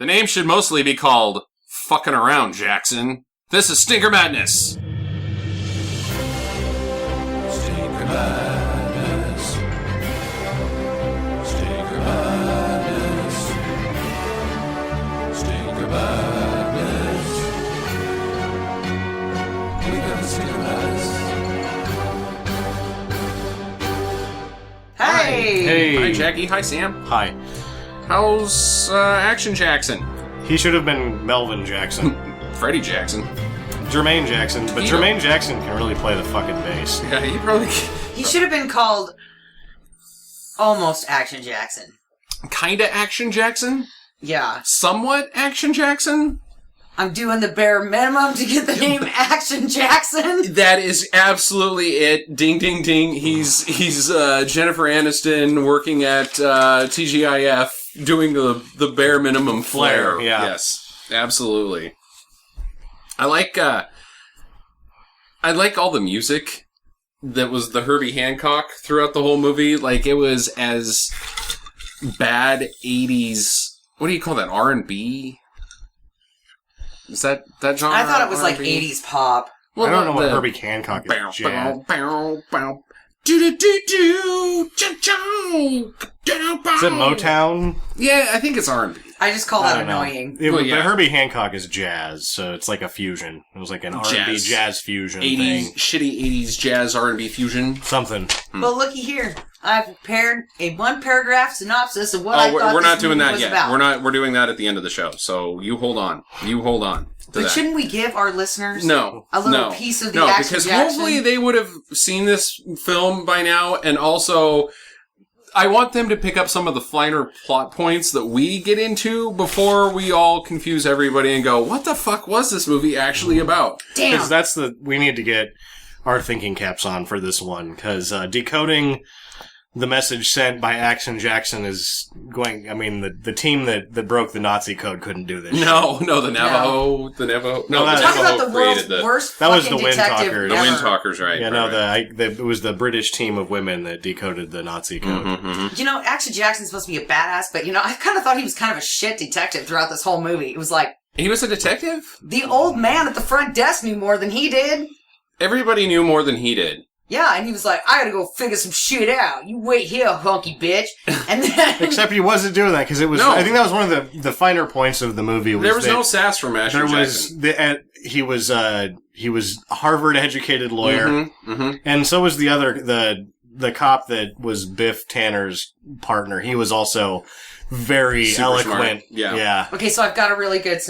The name should mostly be called Fucking Around, Jackson. This is Stinker Madness. Stinker Madness. Stinker Madness. Stinker Madness. We got Stinker Madness. Hey! Hey. Hi, Jackie. Hi, Sam. Hi. How's Action Jackson? He should have been Melvin Jackson. Freddie Jackson. Jermaine Jackson. But Jermaine Jackson can really play the fucking bass. Yeah, he probably... He should have been called almost Action Jackson. Kinda Action Jackson? Yeah. Somewhat Action Jackson? I'm doing the bare minimum to get the name Action Jackson. That is absolutely it. Ding, ding, ding. He's Jennifer Aniston working at TGIF doing the bare minimum flair. Yeah. Yes, absolutely. I like all the music that was the Herbie Hancock throughout the whole movie. Like, it was as bad 80s... What do you call that? R&B? Is that genre? I thought it was R&B? like 80s pop. Well, I don't know what Herbie Hancock is. Bow, Jazz. bow, bow, bow. Do-do-do-do. Cha-chow. Is it Motown? Yeah, I think it's R&B. I just call I that don't know. annoying. But yeah. Herbie Hancock is jazz, so it's like a fusion. It was like an R&B jazz fusion 80s, thing. shitty 80s jazz R&B fusion. Something. Well, looky here. I've prepared a one-paragraph synopsis of what I thought we're not this doing movie that was yet. about. We're doing that at the end of the show. So you hold on. To But that. shouldn't we give our listeners No, a little no, piece of the no, Action because Jackson? hopefully they would have seen this film by now, and also I want them to pick up some of the finer plot points that we get into before we all confuse everybody and go, what the fuck was this movie actually about? Damn. Because we need to get our thinking caps on for this one, because decoding the message sent by Action Jackson is going... I mean, the team that broke the Nazi code couldn't do this. No, the Navajo... The Navajo... No, the Talk Navajo about the created world's the... worst That was fucking the Wind detective Talkers. The ever. Wind Talkers, right. Yeah, right, no, right. it was the British team of women that decoded the Nazi code. Mm-hmm. You know, Action Jackson's supposed to be a badass, but, you know, I kind of thought he was kind of a shit detective throughout this whole movie. It was like, He was a detective? the old man at the front desk knew more than he did. Everybody knew more than he did. Yeah, and he was like, I gotta go figure some shit out. You wait here, hunky bitch. And then... Except he wasn't doing that, because it was... No. I think that was one of the finer points of the movie. There was that no sass from Action Jackson. he was a Harvard-educated lawyer, Mm-hmm. and so was the cop that was Biff Tanner's partner. He was also very Super eloquent. smart. Yeah. Yeah. Okay, so I've got a really good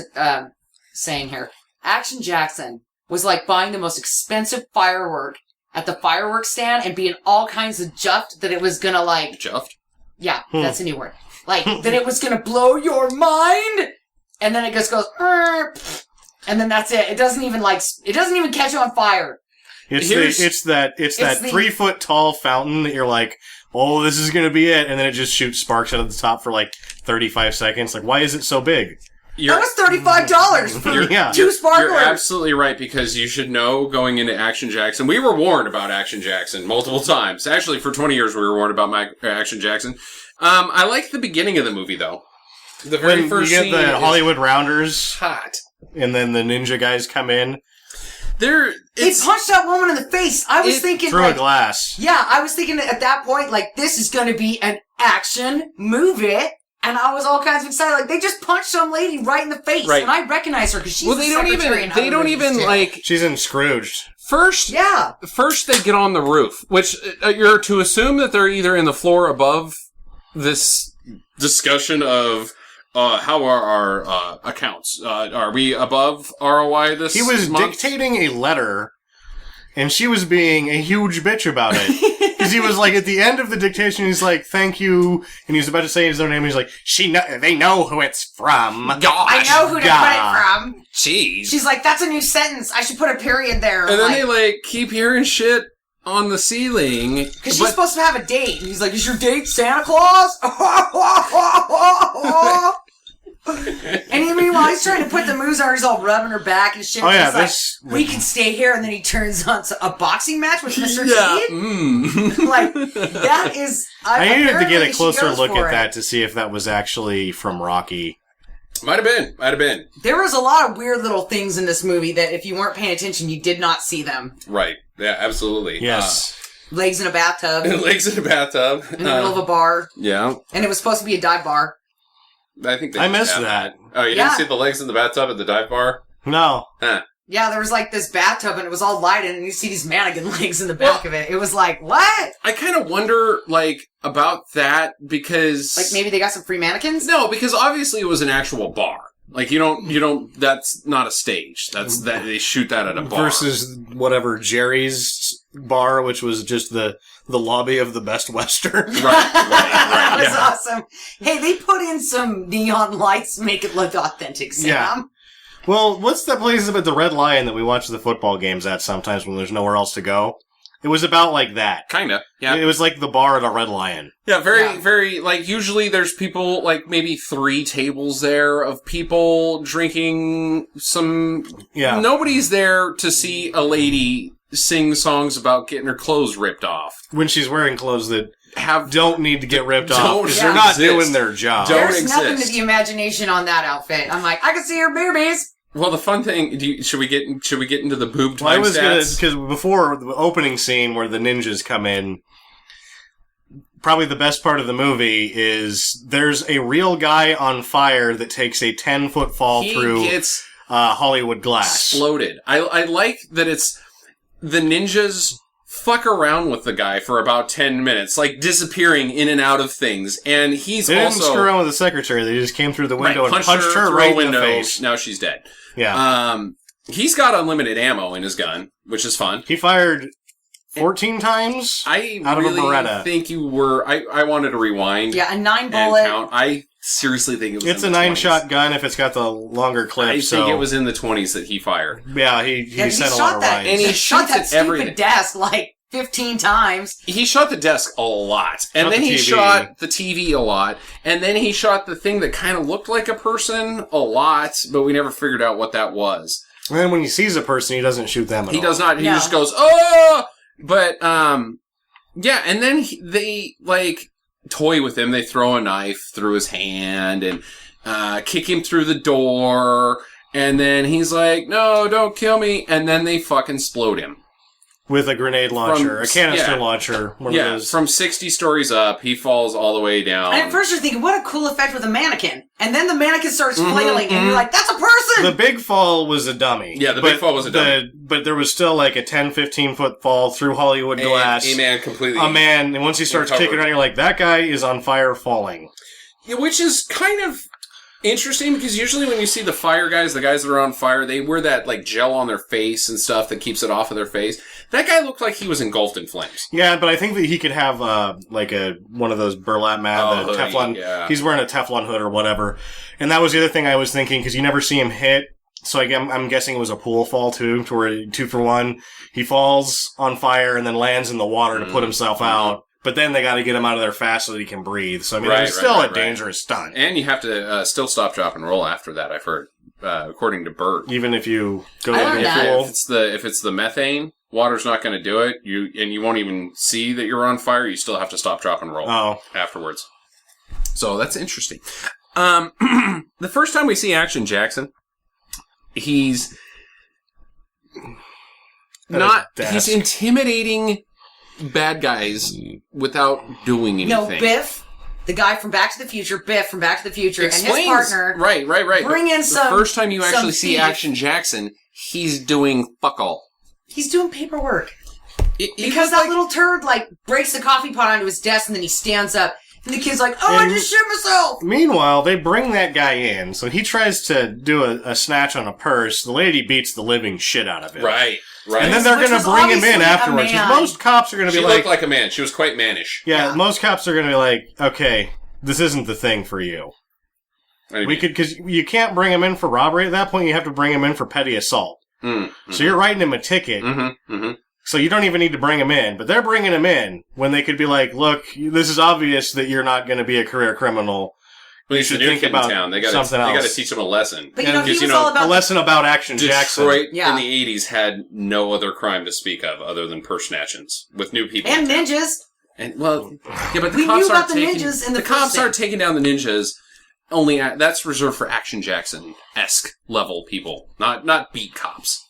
saying here. Action Jackson was like buying the most expensive firework at the fireworks stand and being all kinds of juffed that it was gonna like... Juffed? Yeah, that's a new word. Like, that it was gonna blow your mind! And then it just goes... And then that's it. It doesn't even catch on fire. It's that 3 foot tall fountain that you're like, oh, this is gonna be it, and then it just shoots sparks out of the top for like 35 seconds. Like, why is it so big? That was $35 for Yeah. 2 sparklers. You're absolutely right, because you should know going into Action Jackson. We were warned about Action Jackson multiple times. Actually, for 20 years we were warned about Action Jackson. I like the beginning of the movie, though. The very When first you scene get the is Hollywood Rounders, hot. and then the ninja guys come in They punched that woman in the face. I was thinking, through like... a glass. Yeah, I was thinking at that point, like, this is gonna be an action movie. And I was all kinds of excited. Like, they just punched some lady right in the face. Right. And I recognize her because she's They the don't secretary in other movies, too. like... She's in Scrooged. First they get on the roof, which you're to assume that they're either in the floor above this discussion of how are our accounts. Are we above ROI this He was month? dictating a letter, and she was being a huge bitch about it. Because he was like, at the end of the dictation, he's like, thank you, and he was about to say his own name, and he's like, they know who it's from. Gosh, I know who to put it from. Jeez. She's like, that's a new sentence. I should put a period there. And then they, keep hearing shit on the ceiling. Because she's supposed to have a date. And he's like, is your date Santa Claus? And meanwhile, he's trying to put the moves on her. He's all rubbing her back and shit. Oh, yeah, he's like, we can stay here. And then he turns on to a boxing match with Mr. Yeah. T. Like, that is... I needed to get apparently a she closer goes look for at it. that to see if that was actually from Rocky. Might have been. There was a lot of weird little things in this movie that if you weren't paying attention, you did not see them. Right. Yeah, absolutely. Yes. Legs in a bathtub. Legs in a bathtub. In the middle of a bar. Yeah. And it was supposed to be a dive bar. I think I missed that. Oh, you didn't see the legs in the bathtub at the dive bar? No. Huh. Yeah, there was like this bathtub and it was all lighted and you see these mannequin legs in the back of it. It was like, what? I kind of wonder, like, about that because... Like maybe they got some free mannequins? No, because obviously it was an actual bar. Like, you don't, that's not a stage. That they shoot that at a bar. Versus whatever, Jerry's bar, which was just the lobby of the Best Western. Right. That was awesome. Hey, they put in some neon lights to make it look authentic, Sam. Yeah. Well, what's that place about the Red Lion that we watch the football games at sometimes when there's nowhere else to go? It was about like that. Kinda, yeah. It was like the bar at a Red Lion. Yeah, very, like, usually there's people, like, maybe 3 tables there of people drinking some... Yeah. Nobody's there to see a lady sing songs about getting her clothes ripped off. When she's wearing clothes that don't need to get ripped off. Don't Because they're not exist. doing their job. Don't There's nothing exist. to the imagination on that outfit. I'm like, I can see her boobies. Well, the fun thing, should we get into the boob time Well, I was stats? because before the opening scene where the ninjas come in, probably the best part of the movie is there's a real guy on fire that takes a 10-foot fall through gets Hollywood glass. exploded. I like that it's the ninjas fuck around with the guy for about 10 minutes, like disappearing in and out of things, and he's They also didn't screw around with the secretary. They just came through the window and punched her through right a in window. the face. Now she's dead. Yeah. He's got unlimited ammo in his gun, which is fun. He fired 14 times out of a Beretta. Think you were... I wanted to rewind. Yeah, a 9 and bullet. count. I seriously think it was It's in a the 9-shot 20s. gun if it's got the longer clip. I think it was in the 20s that he fired. Yeah, he sent a lot of that, lines. And he shot shoots that at stupid everything. desk like 15 times. He shot the desk a lot. And Shot then the he TV. shot the TV a lot. And then he shot the thing that kind of looked like a person a lot, but we never figured out what that was. And then when he sees a person, he doesn't shoot them at all. He does not. He No. just goes, oh! But, yeah, and then they, like, toy with him. They throw a knife through his hand and kick him through the door. And then he's like, no, don't kill me. And then they fucking explode him. With a grenade launcher, a canister yeah. launcher. One of Yeah, those. from 60 stories up, he falls all the way down. And at first you're thinking, what a cool effect with a mannequin. And then the mannequin starts flailing and you're like, that's a person! The big fall was a dummy. Yeah, the big fall was a dummy. But there was still like a 10, 15-foot fall through Hollywood glass. A man completely... A man, and once he starts Uncovered. kicking around, you're like, that guy is on fire falling. Yeah, which is kind of interesting because usually when you see the fire guys, the guys that are on fire, they wear that like gel on their face and stuff that keeps it off of their face. That guy looked like he was engulfed in flames. Yeah, but I think that he could have like one of those burlap mat, the hoodie, Teflon. yeah. He's wearing a Teflon hood or whatever. And that was the other thing I was thinking because you never see him hit. So I'm guessing it was a pool fall too, to where 2 for 1. He falls on fire and then lands in the water to put himself out. But then they got to get him out of there fast so that he can breathe. So I mean, it's still a dangerous stunt. And you have to still stop, drop, and roll after that. I've heard, according to Bert. Even if you go I into learned a that. pool. If it's the methane, water's not going to do it. You won't even see that you're on fire. You still have to stop, drop, and roll afterwards. So that's interesting. The first time we see Action Jackson, he's he's intimidating bad guys without doing anything. No, Biff, the guy from Back to the Future, and his partner. Right. Bring in the first time you actually see thief. Action Jackson, he's doing fuck all. He's doing paperwork. He Because was that little turd, breaks the coffee pot onto his desk and then he stands up. And the kid's like, oh, I And- just shit myself! Meanwhile, they bring that guy in, so he tries to do a snatch on a purse. The lady beats the living shit out of him. Right. And then they're Which going to was bring him in obviously a afterwards. 'Cause man. most cops are going to She be looked like a man. She was quite mannish. yeah, most cops are going to be like, okay, this isn't the thing for you. Because you can't bring him in for robbery at that point. You have to bring him in for petty assault. So you're writing him a ticket. So you don't even need to bring him in. But they're bringing him in when they could be like, look, this is obvious that you're not going to be a career criminal. Well, you should think about town. They got to teach him a lesson. But he was all about a lesson about Action Jackson. Detroit in the 80s had no other crime to speak of other than purse snatchings with new people. And in town. ninjas. And but the We cops knew about aren't the taking ninjas in the cops first aren't taking down the ninjas that's reserved for Action Jackson-esque level people, not beat cops.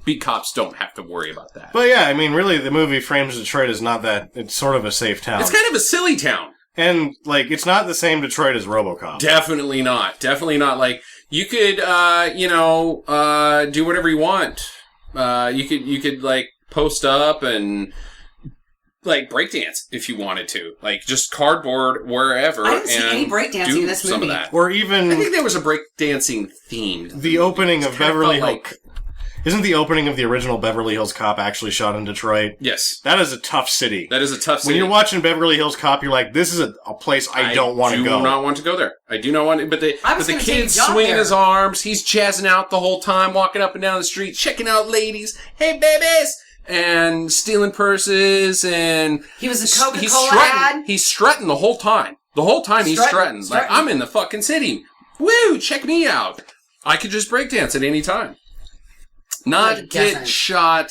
Beat cops don't have to worry about that. But yeah, I mean, really, the movie frames Detroit as not that. It's sort of a safe town. It's kind of a silly town. And, like, it's not the same Detroit as RoboCop. Definitely not. Definitely not. Like, you could, do whatever you want. You could, like, post up and, like, breakdance if you wanted to. Like, just cardboard wherever. I didn't see any breakdancing in this movie. Some of that. Or even... I think there was a breakdancing theme. The opening of Beverly Hills... Like, Isn't the opening of the original Beverly Hills Cop actually shot in Detroit? yes. That is a tough city. That is a tough city. When you're watching Beverly Hills Cop, you're like, this is a place I don't want to go. I do not want to go there. I do not want to. But the kid's job swinging there. his arms. He's jazzing out the whole time, walking up and down the street, checking out ladies. Hey, babies! And stealing purses and... He was a he's Coca-Cola strutting. ad. He's strutting the whole time. The whole time he's strutting. Like, I'm in the fucking city. Woo! Check me out. I could just breakdance at any time. Not get shot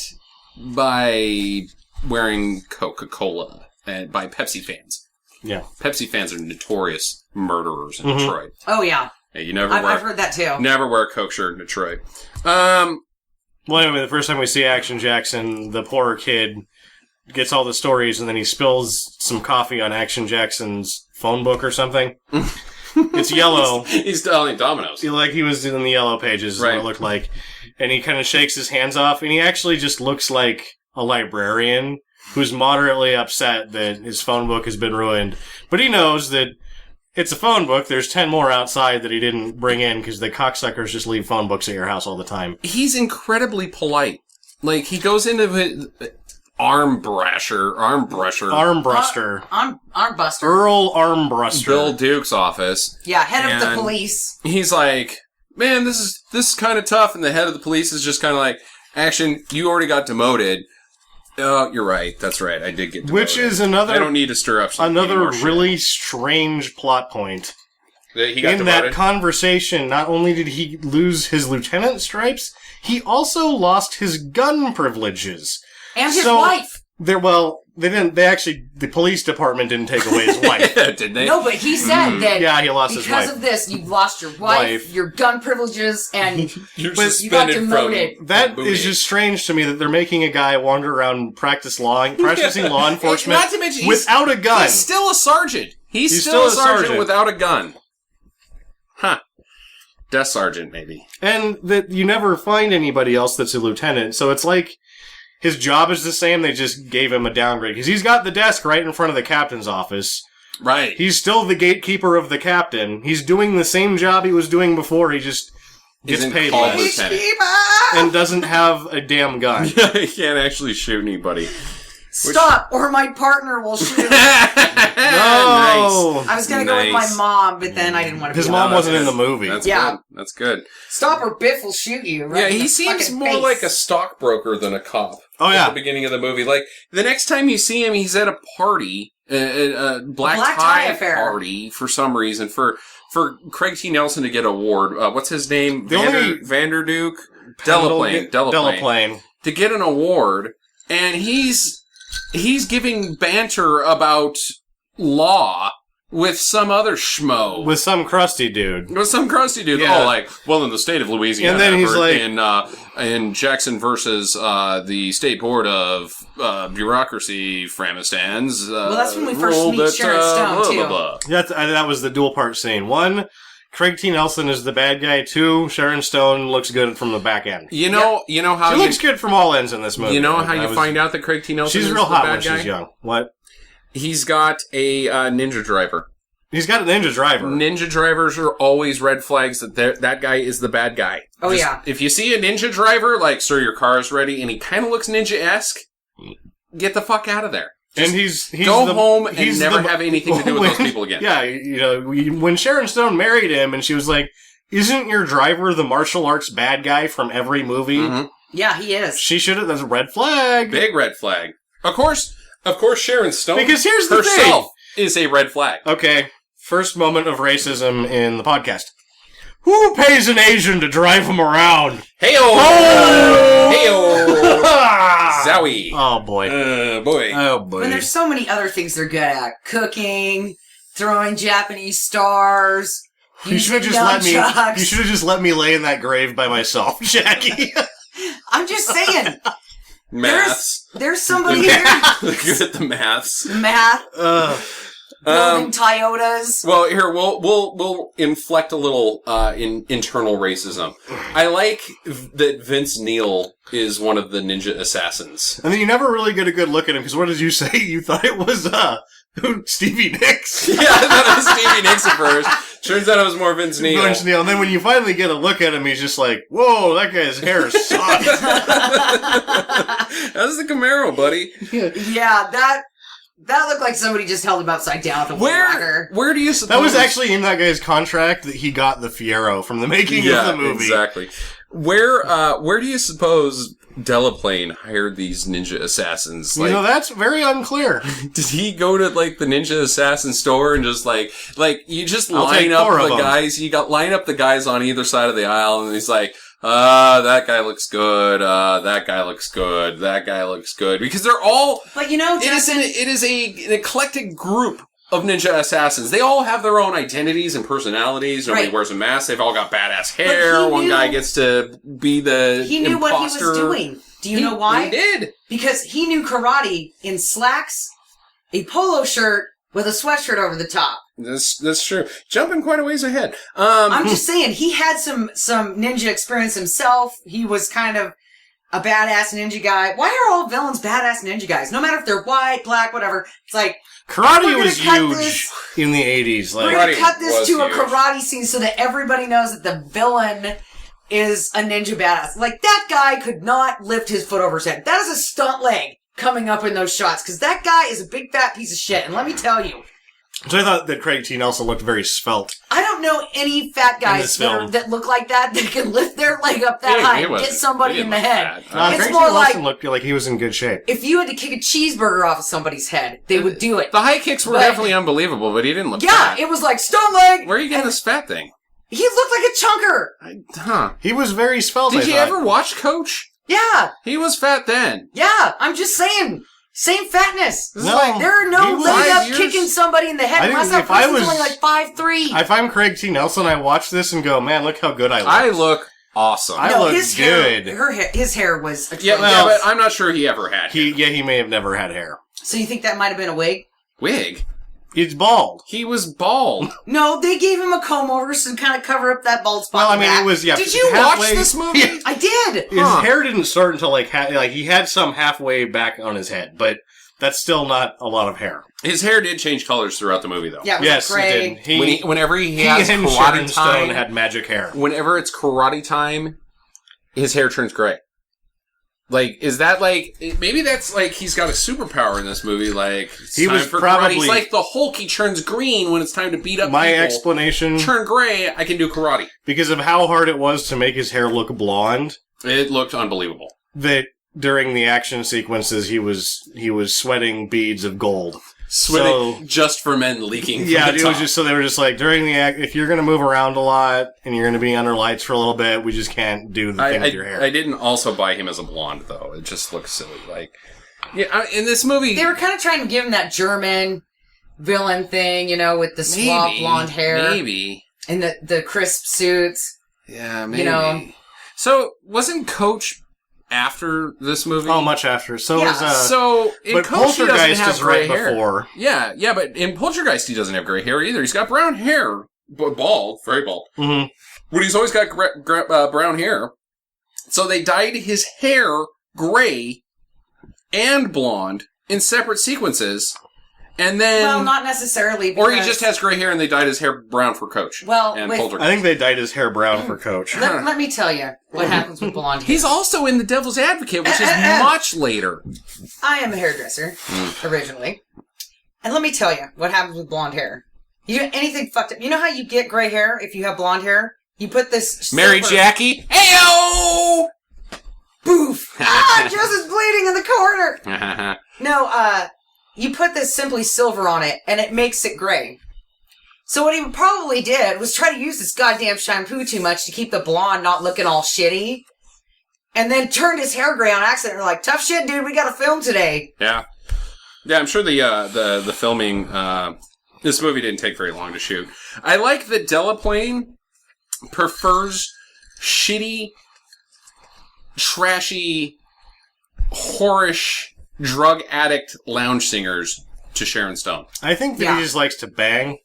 by wearing Coca-Cola and by Pepsi fans. Yeah. Pepsi fans are notorious murderers in Detroit. Oh, yeah. Yeah, you never I've heard that, too. Never wear a Coke shirt in Detroit. Well, anyway, the first time we see Action Jackson, the poor kid gets all the stories, and then he spills some coffee on Action Jackson's phone book or something. It's yellow. He's telling dominoes. Like he was in the yellow pages, is what it looked like. And he kind of shakes his hands off, and he actually just looks like a librarian who's moderately upset that his phone book has been ruined. But he knows that it's a phone book. There's 10 more outside that he didn't bring in because the cocksuckers just leave phone books at your house all the time. He's incredibly polite. Like, he goes into his armbruster. Armbuster. Earl Armbruster. Bill Duke's office. Yeah, head of the And police. He's like, man, this is kind of tough. And the head of the police is just kind of like, Action, you already got demoted. Oh, you're right. That's right. I did get demoted. Which is another... I don't need to stir up another really strange plot point. He got in demoted. that conversation, not only did he lose his lieutenant stripes, he also lost his gun privileges. And his wife. The police department didn't take away his wife. Did they? No, but he said that yeah, he lost his wife. because of this, you've lost your wife, your gun privileges, and You're you got suspended demoted. from That booty. is just strange to me that they're making a guy wander around practicing law enforcement Not to mention, without a gun. He's still a sergeant. He's still a sergeant without a gun. Huh. Desk sergeant, maybe. And that you never find anybody else that's a lieutenant, so it's like his job is the same, they just gave him a downgrade. Because he's got the desk right in front of the captain's office. Right. He's still the gatekeeper of the captain. He's doing the same job he was doing before, he just gets Isn't paid called less. lieutenant. And doesn't have a damn gun. He can't actually shoot anybody. Stop, or my partner will shoot. No! Nice. I was gonna go with my mom, but then I didn't want to. His mom wasn't in the movie. That's Yeah. good. That's good. Stop, or Biff will shoot you. Right Yeah, in he the seems fucking more face. like a stockbroker than a cop. Oh, yeah. At the beginning of the movie. Like, the next time you see him, he's at a party, a black tie affair party, for some reason, for Craig T. Nelson to get an award. What's his name? Vanderduke? Delaplane. To get an award, and he's giving banter about law with some other schmo. With some crusty dude. With some crusty dude. Yeah. Oh, like, well, in the state of Louisiana, And then he's like... in Jackson versus the State Board of Bureaucracy, Framistans. Well, that's when we first meet Sharon Stone, too. That was the dual part scene. One, Craig T. Nelson is the bad guy. Two, Sharon Stone looks good from the back end. You know how she looks good from all ends in this movie. You know how you find out that Craig T. Nelson is she's real the hot bad when guy? she's young. What? He's got a ninja driver. He's got a ninja driver. Ninja drivers are always red flags that guy is the bad guy. Oh, yeah. If you see a ninja driver, like, sir, your car is ready, and he kind of looks ninja-esque, get the fuck out of there. And he's go home and never have anything to do with those people again. Yeah, you know, when Sharon Stone married him, and she was like, "Isn't your driver the martial arts bad guy from every movie?" Mm-hmm. Yeah, he is. She should have. That's a red flag. Big red flag. Of course, Sharon Stone. Because here's the herself is a red flag. Okay, first moment of racism in the podcast. Who pays an Asian to drive him around? Heyo! Oh! Heyo! Zowie! Oh boy! Boy! Oh boy! When there's so many other things they're good at: cooking, throwing Japanese stars. You should have just nunchucks. You should have just let me lay in that grave by myself, Jackie. I'm just saying. Maths. There's somebody here. Good at the maths. Math. Building Toyotas. Well, here we'll inflect a little internal racism. I like that Vince Neil is one of the ninja assassins. And then you never really get a good look at him, because what did you say? You thought it was, Stevie Nicks? Yeah, I thought it was Stevie Nicks at first. Turns out it was more Vince Neil. Vince Neil. And then when you finally get a look at him, he's just like, whoa, that guy's hair sucks. That's the Camaro, buddy. Yeah, that looked like somebody just held him upside down with a whacker. Where do you suppose... That was actually in that guy's contract that he got the Fiero from the making of the movie. Exactly. Where do you suppose Delaplane hired these ninja assassins? Like, that's very unclear. Did he go to like the ninja assassin store and just like you just line up the guys? You line up the guys on either side of the aisle, and he's like, that guy looks good. That guy looks good. That guy looks good. Because they're all. But Jackson, it is an eclectic group of ninja assassons. They all have their own identities and personalities. Nobody wears a mask. They've all got badass hair. One guy gets to be the He knew imposter. what he was doing. Do you know why? He did. Because he knew karate in slacks, a polo shirt with a sweatshirt over the top. That's true. Jumping quite a ways ahead. I'm just saying, he had some ninja experience himself. He was kind of a badass ninja guy. Why are all villains badass ninja guys? No matter if they're white, black, whatever. It's like... Karate was huge in the 80s. We're going to cut this to a karate scene so that everybody knows that the villain is a ninja badass. Like, that guy could not lift his foot over his head. That is a stunt leg coming up in those shots, because that guy is a big fat piece of shit. And let me tell you... So I thought that Craig T. Nelson looked very svelte. I don't know any fat guys that look like that can lift their leg up that high and get somebody in the head. Craig T. Nelson looked like he was in good shape. If you had to kick a cheeseburger off of somebody's head, they would do it. The high kicks were definitely unbelievable, but he didn't look fat. Yeah, it was like stone leg. Where are you getting this fat thing? He looked like a chunker. He was very svelte. Did you ever watch Coach? Yeah. He was fat then. Yeah, I'm just saying. Same fatness. No, there are no leg up kicking somebody in the head unless that person's only like 5'3". If I'm Craig T. Nelson, I watch this and go, man, look how good I look. I look awesome. I look good. His hair was atrocious. Yeah, but I'm not sure he ever had hair. He may have never had hair. So you think that might have been a wig? Wig? He's bald. He was bald. No, they gave him a comb over to kind of cover up that bald spot. Well, I mean, it was, Did you watch this movie? Yeah. I did. His hair didn't start until like he had some halfway back on his head, but that's still not a lot time. His hair did change colors throughout the movie, though. Yeah, yes, it did. Whenever he has and karate Sharon time, Stone had magic hair. Whenever it's karate time, his hair turns gray. Like, is that like... Maybe that's like he's got a superpower in this movie. Like, he was probably... He's like the Hulk. He turns green when it's time to beat up my people. explanation... Turn gray, I can do karate. Because of how hard it was to make his hair look blonde. It looked unbelievable. That during the action sequences, he was sweating beads of gold. Sweating just for men leaking from yeah, the it top. was just so they were just like during the act. If you're going to move around a lot and you're going to be under lights for a little bit, we just can't do the thing with your hair. I didn't also buy him as a blonde though. It just looks silly. Like, yeah, in this movie, they were kind of trying to give him that German villain thing, you know, with the suave blonde hair, maybe, and the crisp suits. Yeah, maybe. You know, so wasn't Coach after this movie? Oh, much after. So yeah. was so in but Coach, he doesn't have gray hair. Before. Yeah, but in Poltergeist he doesn't have gray hair either. He's got brown hair, but bald, very bald. Mm-hmm. But he's always got brown hair. So they dyed his hair gray and blonde in separate sequences. And then... Well, not necessarily. Or he just has gray hair and they dyed his hair brown for Coach. Well, and I think they dyed his hair brown for Coach. Let me tell you what happens with blonde hair. He's also in The Devil's Advocate, which is much later. I am a hairdresser, originally. And let me tell you what happens with blonde hair. You get anything fucked up. You know how you get gray hair if you have blonde hair? You put this... Mary Jackie. Heyo! Boof! Jess is bleeding in the corner! No, you put this Simply Silver on it, and it makes it gray. So what he probably did was try to use this goddamn shampoo too much to keep the blonde not looking all shitty, and then turned his hair gray on accident. They're like, tough shit, dude, we gotta film today. Yeah. Yeah, I'm sure the filming This movie didn't take very long to shoot. I like that Delaplane prefers shitty, trashy, whorish, drug addict lounge singers to Sharon Stone. I think that he just likes to bang.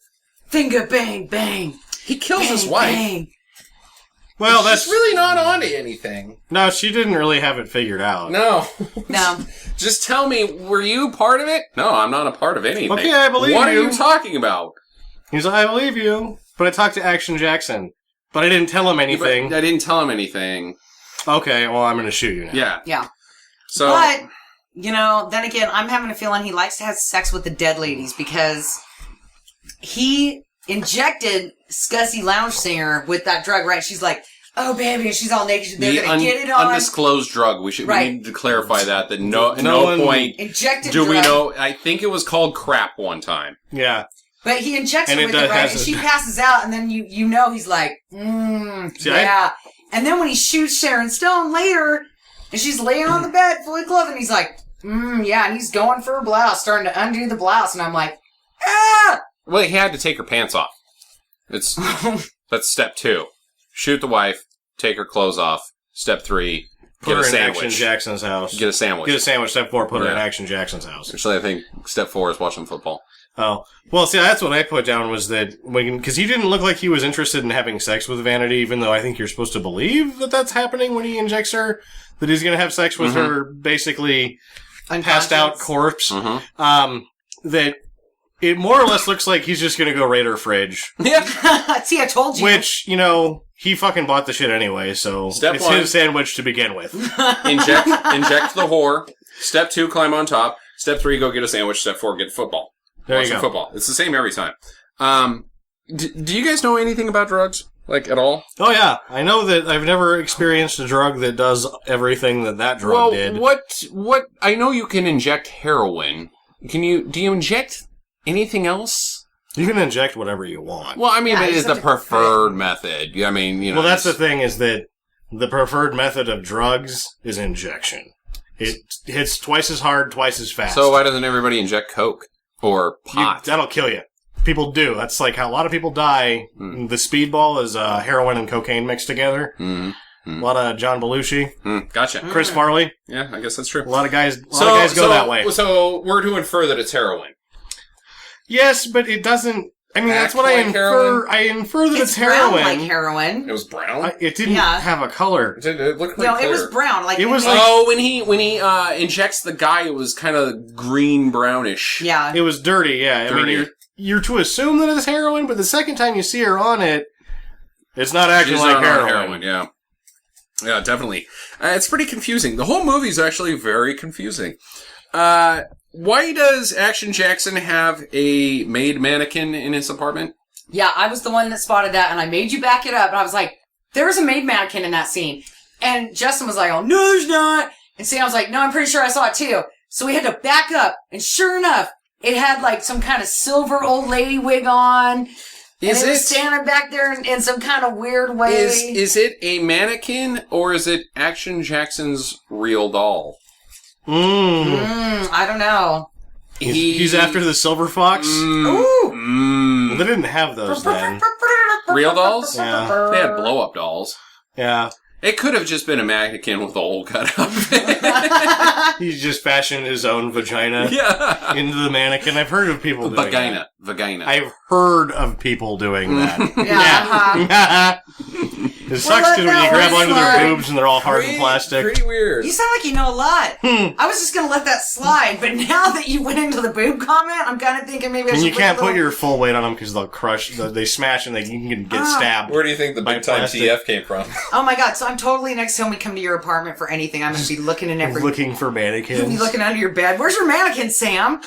Finger bang bang. He kills Bang, his wife. bang. Well, She's really not onto anything. No, she didn't really have it figured out. No. No. Just tell me, were you part of it? No, I'm not a part of anything. Okay, I believe What you. are you talking about? He's like, I believe you. But I talked to Action Jackson. But I didn't tell him anything. But I didn't tell him anything. Okay, well, I'm going to shoot you now. Yeah. Yeah. So, But, then again, I'm having a feeling he likes to have sex with the dead ladies because he injected Scuzzy Lounge Singer with that drug, right? She's like, oh, baby, and she's all naked. They're going to get it on. Undisclosed drug. We need to clarify that no one point injected do drug. we know. I think it was called crap one time. Yeah. But he injects her And with it it, right? has And a- she passes out, and then you know he's like, See, yeah. And then when he shoots Sharon Stone later, and she's laying on the bed fully clothed, and he's like, yeah, and he's going for her blouse, starting to undo the blouse, and I'm like, ah! Well, he had to take her pants off. That's step 2. Shoot the wife, take her clothes off. Step 3, Put get her a in sandwich. Action Jackson's house. Get a sandwich. Get a sandwich. Step 4, put her in Yeah. Action Jackson's house. Actually, I think step 4 is watching football. Oh. Well, see, that's what I put down was that because he didn't look like he was interested in having sex with Vanity, even though I think you're supposed to believe that that's happening when he injects her, that he's going to have sex with her basically passed out corpse. That it more or less looks like he's just going to go raid her fridge. Yeah. See, I told you. Which, he fucking bought the shit anyway, so Step it's 1. his sandwich to begin with. Inject the whore. Step 2, climb on top. Step 3, go get a sandwich. Step 4, get football. There Watch you some go. football. It's the same every time. Do you guys know anything about drugs? Like, at all? Oh yeah, I know that I've never experienced a drug that does everything that drug did. What? I know you can inject heroin. Do you inject anything else? You can inject whatever you want. Well, I mean, Yeah, it you is just the have to preferred method. I mean, Well, that's the thing is that the preferred method of drugs is injection. It hits twice as hard, twice as fast. So why doesn't everybody inject coke or pot? That'll kill you. People do. That's like how a lot of people die. The speedball is heroin and cocaine mixed together. A lot of John Belushi, Gotcha. Chris Farley. Yeah, I guess that's true. A lot of guys go that way. So we're to infer that it's heroin. Yes, but it doesn't. I mean, that's Act what I like infer. heroin? I infer that it's brown heroin. like heroin. It was brown. It didn't Yeah. have a color. It looked quite No, clear. it was brown. Like It was like, like- Oh, when he injects the guy, it was kind of green brownish. yeah. It was dirty. Yeah, I Dirty. mean, you're to assume that it's heroin, but the second time you see her on it, it's not acting She's like not on heroin. Yeah, yeah, definitely. It's pretty confusing. The whole movie's actually very confusing. Why does Action Jackson have a maid mannequin in his apartment? Yeah, I was the one that spotted that, and I made you back it up. And I was like, "There's a maid mannequin in that scene." And Justin was like, "Oh no, there's not." And Sam was like, "No, I'm pretty sure I saw it too." So we had to back up, and sure enough, it had like some kind of silver old lady wig on. And it was standing back there in some kind of weird way. Is it a mannequin or is it Action Jackson's real doll? I don't know. He's after the silver fox. Ooh. Well, they didn't have those then. Real dolls? Yeah. They had blow up dolls. Yeah. It could have just been a mannequin with a hole cut up. He's just fashioned his own vagina Yeah. into the mannequin. I've heard of people doing that. Vagina. I've heard of people doing that. Yeah. It sucks because when you grab onto their slide. boobs and they're all hard and plastic. Pretty weird. You sound like you know a lot. I was just going to let that slide, but now that you went into the boob comment, I'm kind of thinking maybe I should And you can't a little- put your full weight on them because they'll crush. They smash and you can get stabbed. Where do you think the By big time plastic. TF came from? Oh my god, so I'm totally next time we come to your apartment for anything, I'm going to be looking in every... Looking for You'll be mannequins. looking under your bed. Where's your mannequin, Sam?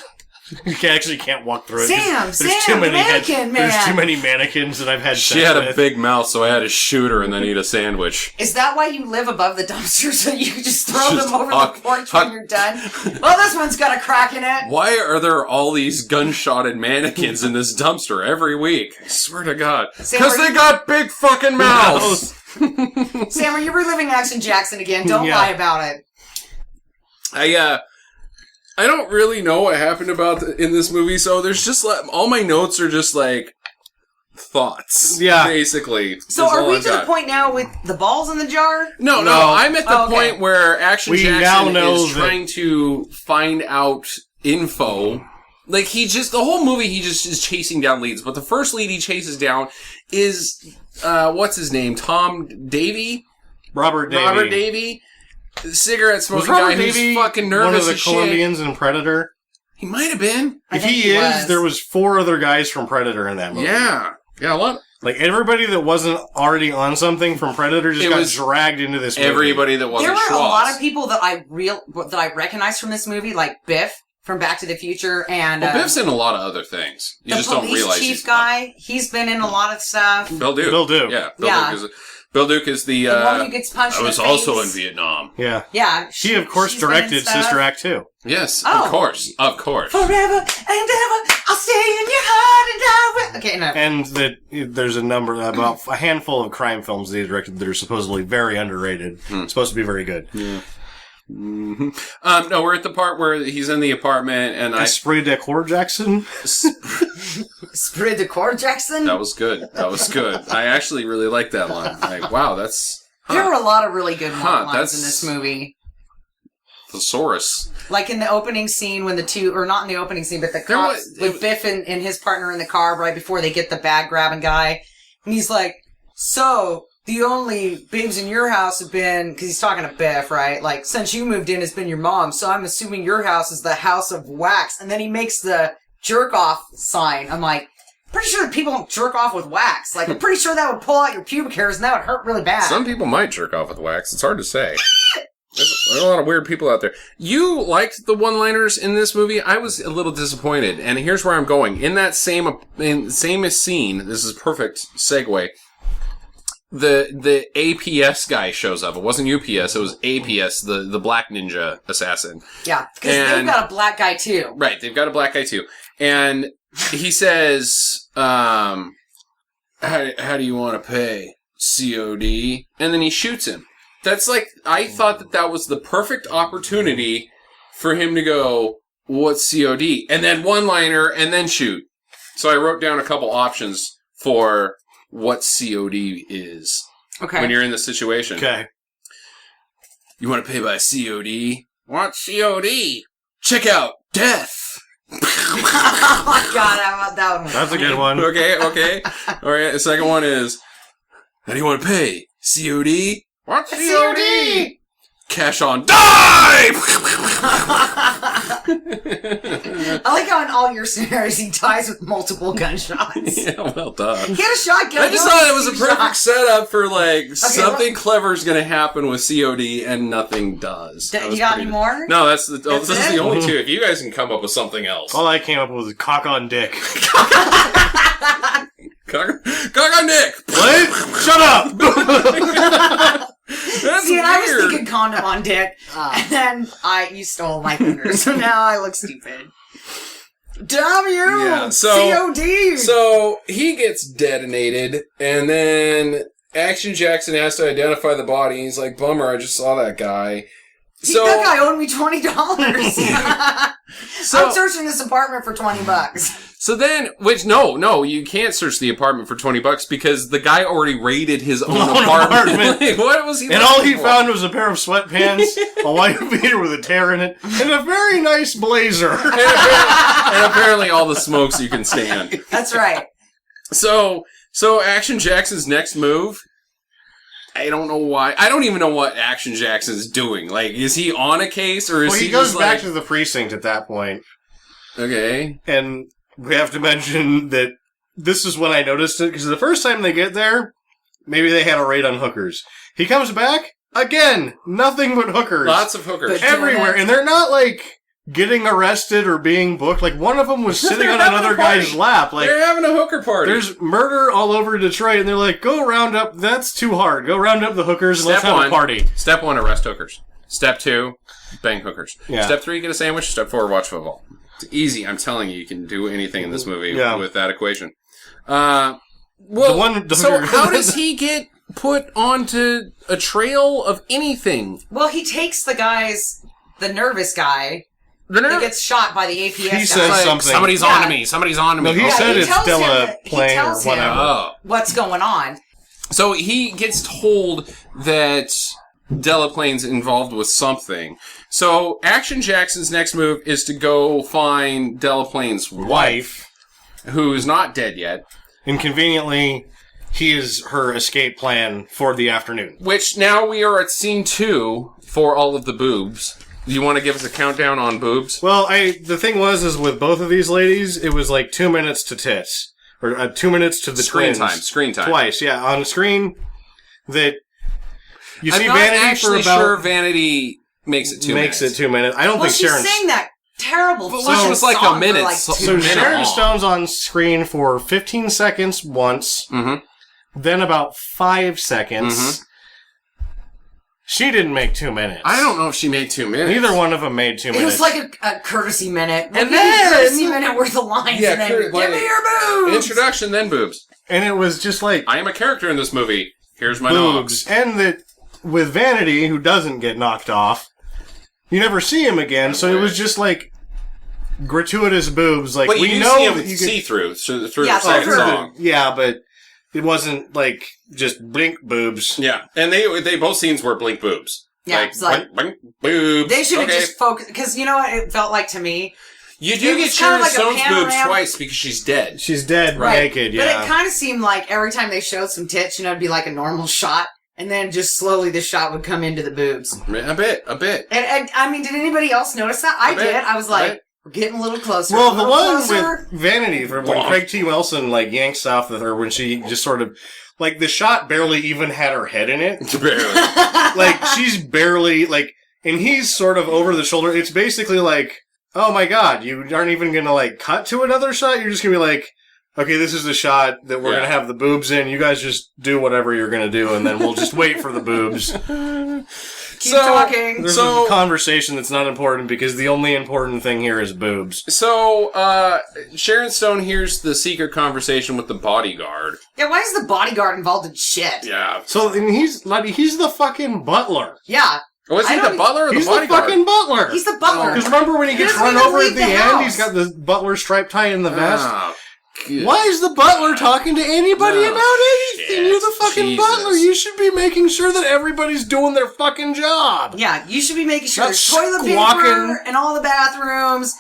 You actually can't walk through it. Sam, There's Sam, too many the mannequin man. There's too many mannequins that I've had She sex had a with. big mouth, so I had to shoot her and then eat a sandwich. Is that why you live above the dumpster so you can just throw Just them over huck- the porch huck- when you're done? Well, this one's got a crack in it. Why are there all these gunshotted mannequins in this dumpster every week? I swear to God. Sam, Because are they you- got big fucking mouths! Sam, are you reliving Action Jackson again? Don't Yeah. lie about it. I don't really know what happened in this movie, so there's just all my notes are just like thoughts. Yeah. Basically. So are we to the point now with the balls in the jar? No. I'm at the point where Action Jackson is trying to find out info. Like, the whole movie, he just is chasing down leads. But the first lead he chases down is, what's his name? Tom Davey? Robert Davey. Cigarette smoking guy who's fucking nervous one of the as shit. Colombians in Predator? He might have been. If he is, there was 4 other guys from Predator in that movie. Yeah. Yeah, what? Like, everybody that wasn't already on something from Predator just got dragged into this movie. Everybody that wasn't There were a lot of people that I recognized from this movie, like Biff from Back to the Future, and... Biff's in a lot of other things. You just don't realize the police chief guy, he's been in a lot of stuff. Bill Duke. Yeah, Bill Duke is the one who gets punched in the face. I was also in Vietnam. Yeah. Yeah. She of course, directed Sister Act 2. Yes, of course. Forever and ever, I'll stay in your heart and I will... Okay, no. And there's about a handful of crime films that he directed that are supposedly very underrated. Supposed to be very good. Yeah. Mm-hmm. No, we're at the part where he's in the apartment and Esprit de Corps Jackson? Esprit de Corps Jackson? That was good. I actually really like that line. Like, wow, that's... There were a lot of really good lines in this movie. Thesaurus. Like in the opening scene when the two... Or not in the opening scene, but the cops with Biff and his partner in the car right before they get the bag-grabbing guy. And he's like, so... The only babes in your house have been... Because he's talking to Biff, right? Like, since you moved in, it's been your mom. So I'm assuming your house is the house of wax. And then he makes the jerk-off sign. I'm like, pretty sure people don't jerk off with wax. Like, I'm pretty sure that would pull out your pubic hairs and that would hurt really bad. Some people might jerk off with wax. It's hard to say. There's a lot of weird people out there. You liked the one-liners in this movie. I was a little disappointed. And here's where I'm going. In that same scene, this is a perfect segue... The APS guy shows up. It wasn't UPS, it was APS, the black ninja assassin. Yeah, because they've got a black guy too. Right, they've got a black guy too. And he says, how do you want to pay? COD? And then he shoots him. That's like, I thought that was the perfect opportunity for him to go, what's COD? And then one-liner, and then shoot. So I wrote down a couple options for... what COD is. Okay. When you're in the situation. Okay. You want to pay by COD? What COD? Check out death. Oh my god, I want that one. That's a good one. Okay. Alright, the second one is, how do you want to pay? COD? What COD? Cash on die! I like how in all your scenarios he dies with multiple gunshots. Yeah, well done. Get a shotgun. I just thought it was a perfect setup for something clever is going to happen with COD and nothing does. You got any more? No, this is the only two. If you guys can come up with something else. All I came up with was cock on dick. Cock on dick! What? Shut up! That's See, and weird. I was thinking condom on dick, and then you stole my thunder, so now I look stupid. W! Yeah, COD! So, he gets detonated, and then Action Jackson has to identify the body, and he's like, bummer, I just saw that guy. That guy owed me $20. I'm searching this apartment for $20. So then, no, you can't search the apartment for $20 because the guy already raided his own apartment. Like, what was he? And all he found was a pair of sweatpants, a white beater with a tear in it, and a very nice blazer. and apparently all the smokes you can stand. That's right. So Action Jackson's next move. I don't know why. I don't even know what Action Jackson's doing. Like, is he on a case or is he goes just back to the precinct at that point. Okay. And we have to mention that this is when I noticed it, because the first time they get there, maybe they had a raid on hookers. He comes back, again, nothing but hookers. Lots of hookers. Everywhere. And they're not, like, getting arrested or being booked. Like, one of them was sitting on another guy's lap. Like, they're having a hooker party. There's murder all over Detroit, and they're like, go round up, that's too hard. Go round up the hookers and let's have a party. Step 1, arrest hookers. Step 2, bang hookers. Yeah. Step 3, get a sandwich. Step 4, watch football. It's easy. I'm telling you, you can do anything in this movie with that equation. So how does he get put onto a trail of anything? Well, he takes the nervous guy, that gets shot by the APS He guy. says Like, something. somebody's Yeah. on to me. Somebody's on to me. No, he Yeah, said he it's tells him Della that- he playing or tells him- whatever. Oh. What's going on? So he gets told that Delaplane's involved with something. So Action Jackson's next move is to go find Delaplane's wife, who is not dead yet. And conveniently, he is her escape plan for the afternoon. Which now we are at scene 2 for all of the boobs. Do you want to give us a countdown on boobs? Well, the thing is with both of these ladies, it was like 2 minutes to tits. Or 2 minutes to the Screen twins. time. Twice, yeah. On screen, that you I'm see not Vanity actually for about... sure Vanity makes it 2 minutes. Makes it 2 minutes. I don't Well, think she Sharon... sang that terrible But fucking which was like a song for minute, like so- 2 So minute Sharon long. Stone's on screen for 15 seconds once, Mm-hmm. then about 5 seconds. She didn't make 2 minutes. I don't know if she made 2 minutes. Neither one of them made 2 It minutes. was like a courtesy minute. And We'll give you a then- courtesy minute worth of lines, Yeah, and then cur- give me your boobs. Introduction, then boobs. And it was just like I am a character in this movie. Here's my boobs. dogs. And that with Vanity, who doesn't get knocked off, you never see him again, so it was just like gratuitous boobs. Like, But you we do know see that him you see through Yeah, the second through. song. Yeah, but it wasn't like just blink boobs. Yeah, and they both scenes were blink boobs. Yeah, it's like- blink, boobs. They should have Okay. just focused, because you know what it felt like to me? You it do was get kinda Sharon like a Stone's boobs panorama- twice because she's dead. She's dead, Right. naked, But yeah. it kind of seemed like every time they showed some tits, it'd be like a normal shot, and then just slowly the shot would come into the boobs. A bit. And I mean, did anybody else notice that? I A bit, did. I was a like, bit. we're getting a little closer. Well, a the little one closer. with Vanity, from when Bonk. Craig T. Wilson like yanks off with her when she just sort of like the shot barely even had her head in it. Barely. Like she's barely like, and he's sort of over the shoulder. It's basically like, oh my god, you aren't even gonna like cut to another shot. You're just gonna be like, okay, this is the shot that we're Yeah. gonna have the boobs in. You guys just do whatever you're gonna do, and then we'll just wait for the boobs. Keep talking. There's So- a conversation that's not important because the only important thing here is boobs. So, Sharon Stone hears the secret conversation with the bodyguard. Yeah, why is the bodyguard involved in shit? Yeah. So and he's the fucking butler. Yeah. Was he I the don't- butler or the He's the bodyguard? fucking butler. He's the butler. Because remember when he gets doesn't run even over at leave the the end? house. He's got the butler stripe tie in the vest. Oh, good. Why is the butler talking to anybody No, about anything? shit. You're the fucking Jesus. butler. You should be making sure that everybody's doing their fucking job. Yeah, you should be making sure Not there's toilet squawking. paper in all the bathrooms,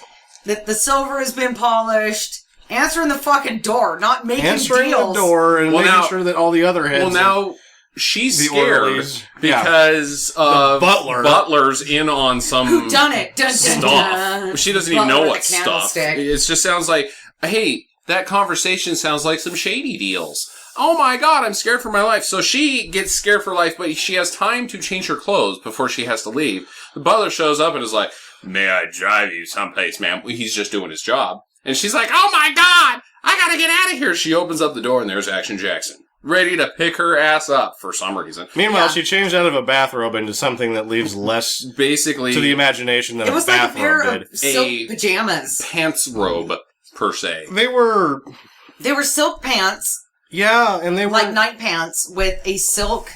that the silver has been polished, answering the fucking door, not making Answering deals. the door and Well, making now- sure that all the other heads. Well, now she's The scared orderlies. Yeah. because of butler. Butler's in on some Who done it? Dun, dun, stuff. dun. She doesn't even Butler know with what a stuff. candlestick. It just sounds like, hey, that conversation sounds like some shady deals. Oh my god, I'm scared for my life. So she gets scared for life, but she has time to change her clothes before she has to leave. The butler shows up and is like, may I drive you someplace, ma'am? He's just doing his job. And she's like, oh my god, I gotta get out of here. She opens up the door and there's Action Jackson, ready to pick her ass up for some reason. Meanwhile, Yeah. she changed out of a bathrobe into something that leaves less Basically, to the imagination than It was a like a bathrobe pair did. of silk A- pajamas. pants robe, per se. They were, They were silk pants, yeah, and they were like night pants, with a silk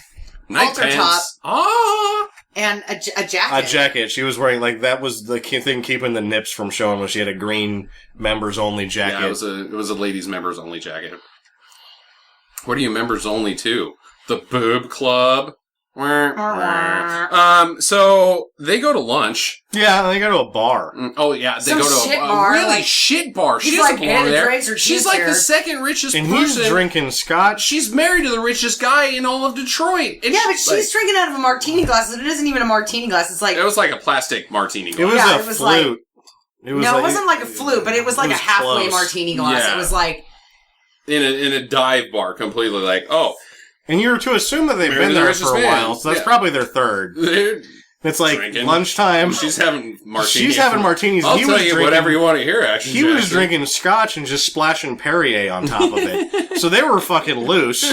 Night halter pants. top. Ah! and a jacket. a jacket. She was wearing like that was the thing keeping the nips from showing when she had a green members only jacket. Yeah, it was a ladies members only jacket. What are you members only to? The boob club? So they go to lunch. Yeah, they go to a bar. Oh yeah, they Some go to shit a bar, really like- shit bar. She He's doesn't like, belong "Hey, the there. drinks are She's cheap like here." the second richest And person. he's drinking scotch. She's married to the richest guy in all of Detroit. And Yeah, but she's like, drinking out of a martini glass. It isn't even a martini glass. It's like It was like a plastic martini It glass. was Yeah, a it was like- flute. It was no, it wasn't like a flute, but it was like it was a halfway close. martini glass. Yeah. It was like in a dive bar, completely like, oh, And you were to assume that they've Maybe been the there richest for a man. while, so that's Yeah. probably their third. they're It's like drinking. lunchtime. She's having martinis. She's having martinis. I'll he tell was you drinking, whatever you want to hear. Actually, He was drinking scotch and just splashing Perrier on top of it. So they were fucking loose.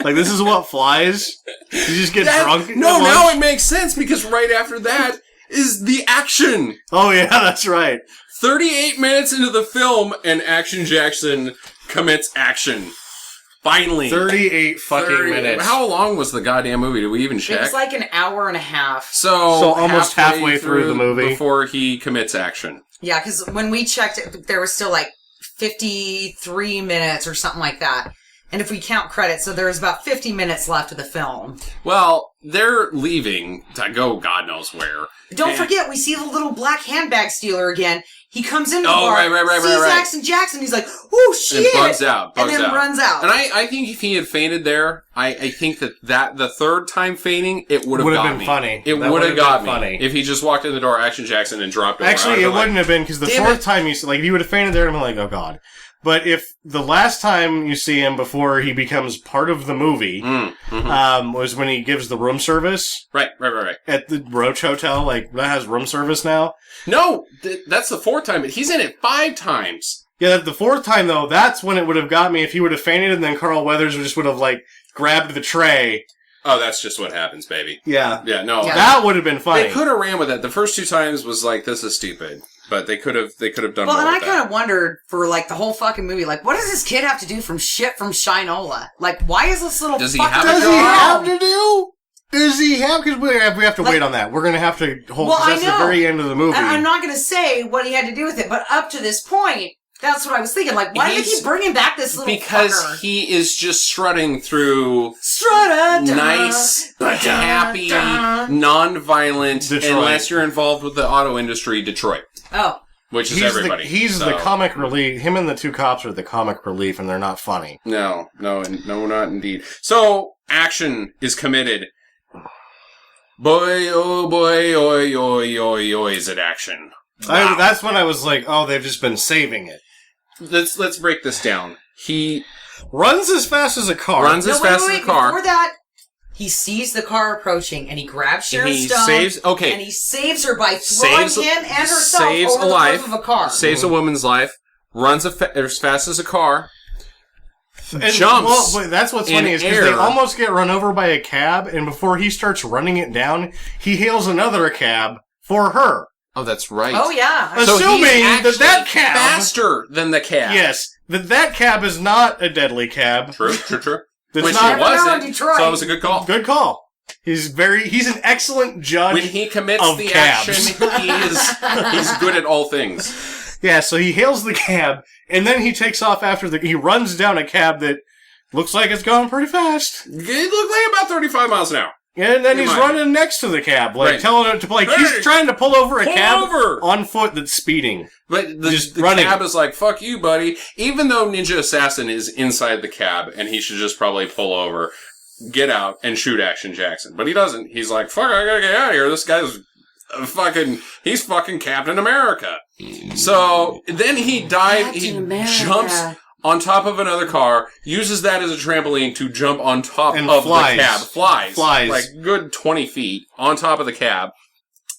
Like, this is what flies. You just get drunk. at No, lunch. now it makes sense because right after that is the action. Oh, yeah, that's right. 38 minutes into the film, and Action Jackson commits action. Finally. 38 fucking minutes. How long was the goddamn movie? Did we even check? It was like an hour and a half. So almost halfway through the movie. Before he commits action. Yeah, because when we checked it, there was still like 53 minutes or something like that. And if we count credits, so there was about 50 minutes left of the film. Well, they're leaving to go God knows where. Don't forget, we see the little black handbag stealer again. He comes into the bar, right, sees Action Jackson, he's like, "Oh shit!" And bugs out, and then runs out. And I think if he had fainted there, I think that the third time fainting, it would have been funny. It would have got me funny if he just walked in the door, Action Jackson, and dropped over. Actually, it wouldn't have been because the fourth time you like, you would have fainted there, and I'm like, oh god. But if the last time you see him before he becomes part of the movie was when he gives the room service. Right. At the Roach Hotel, like, that has room service now. No, that's the fourth time. He's in it 5 times. Yeah, the fourth time, though, that's when it would have got me if he would have fainted and then Carl Weathers would have, like, grabbed the tray. Oh, that's just what happens, baby. Yeah. Yeah, no. Yeah. That would have been funny. They could have ran with it. The first 2 times was like, this is stupid. But they could have done more and I with kind of wondered for, like, the whole fucking movie, like, what does this kid have to do from Shinola? Like, why is this little Does he fucker... have Does he have to do? Does he have? Because we have to wait on that. We're going to have to hold, Well, that's the very end of the movie. And I'm not going to say what he had to do with it, but up to this point, that's what I was thinking. Like, why do they keep bringing back this little Because fucker? he is just strutting through Strut-a-da, nice, happy, non-violent, Detroit. unless you're involved with the auto industry, Detroit. Oh. Which is everybody. He's the comic relief. Him and the 2 cops are the comic relief, and they're not funny. No, not indeed. So, action is committed. Boy, oh boy, oi, oi, oi, oi, is it action. Wow. That's when I was like, oh, they've just been saving it. Let's break this down. He runs as fast as a car. Runs as fast as a car. Before that, he sees the car approaching, and he grabs Sharon Stone, and he saves her by throwing him and herself over the roof of a car. Saves a woman's life. Runs as fast as a car. And, jumps. Well, that's what's funny is because they almost get run over by a cab, and before he starts running it down, he hails another cab for her. Oh, that's right. Oh, yeah. Assuming that cab... faster than the cab. Yes. That cab is not a deadly cab. True. Which it wasn't, so it was a good call. Good call. He's an excellent judge. When he commits of the cabs. action, he's good at all things. Yeah, so he hails the cab, and then he takes off he runs down a cab that looks like it's going pretty fast. It looked like about 35 miles an hour. And then he's running next to the cab, telling it to, he's trying to pull over a cab on foot that's speeding. But the cab is like, fuck you, buddy. Even though Ninja Assassin is inside the cab, and he should just probably pull over, get out, and shoot Action Jackson. But he doesn't. He's like, fuck, I gotta get out of here. This guy's he's fucking Captain America. So, then he jumps on top of another car, uses that as a trampoline to jump on top of the cab. Flies. Like, good 20 feet on top of the cab.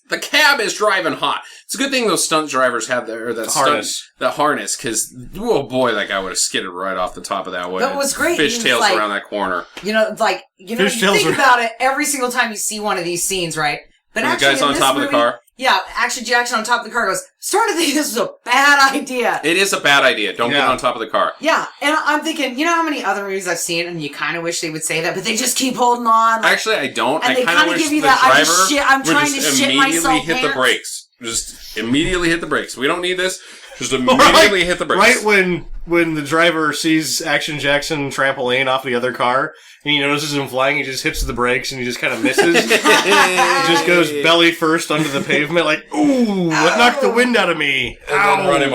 The cab is driving hot. It's a good thing those stunt drivers have that harness, because, oh boy, that guy would have skidded right off the top of that way. That was great. Fishtails around that corner. You think about it every single time you see one of these scenes, right? But and the guy's on top of the car. Yeah, Action Jackson on top of the car goes, starting to think this is a bad idea. It is a bad idea. Don't get on top of the car. Yeah, and I'm thinking, you know how many other movies I've seen, and you kind of wish they would say that, but they just keep holding on. Like, actually, I don't. And I kind of wish the driver I'm trying to shit myself hit the brakes. Just immediately hit the brakes. We don't need this. Just immediately hit the brakes. Right when the driver sees Action Jackson trampoline off the other car, and he notices him flying, he just hits the brakes and he just kind of misses. He just goes belly first onto the pavement, like, ooh, it knocked the wind out of me. And then run him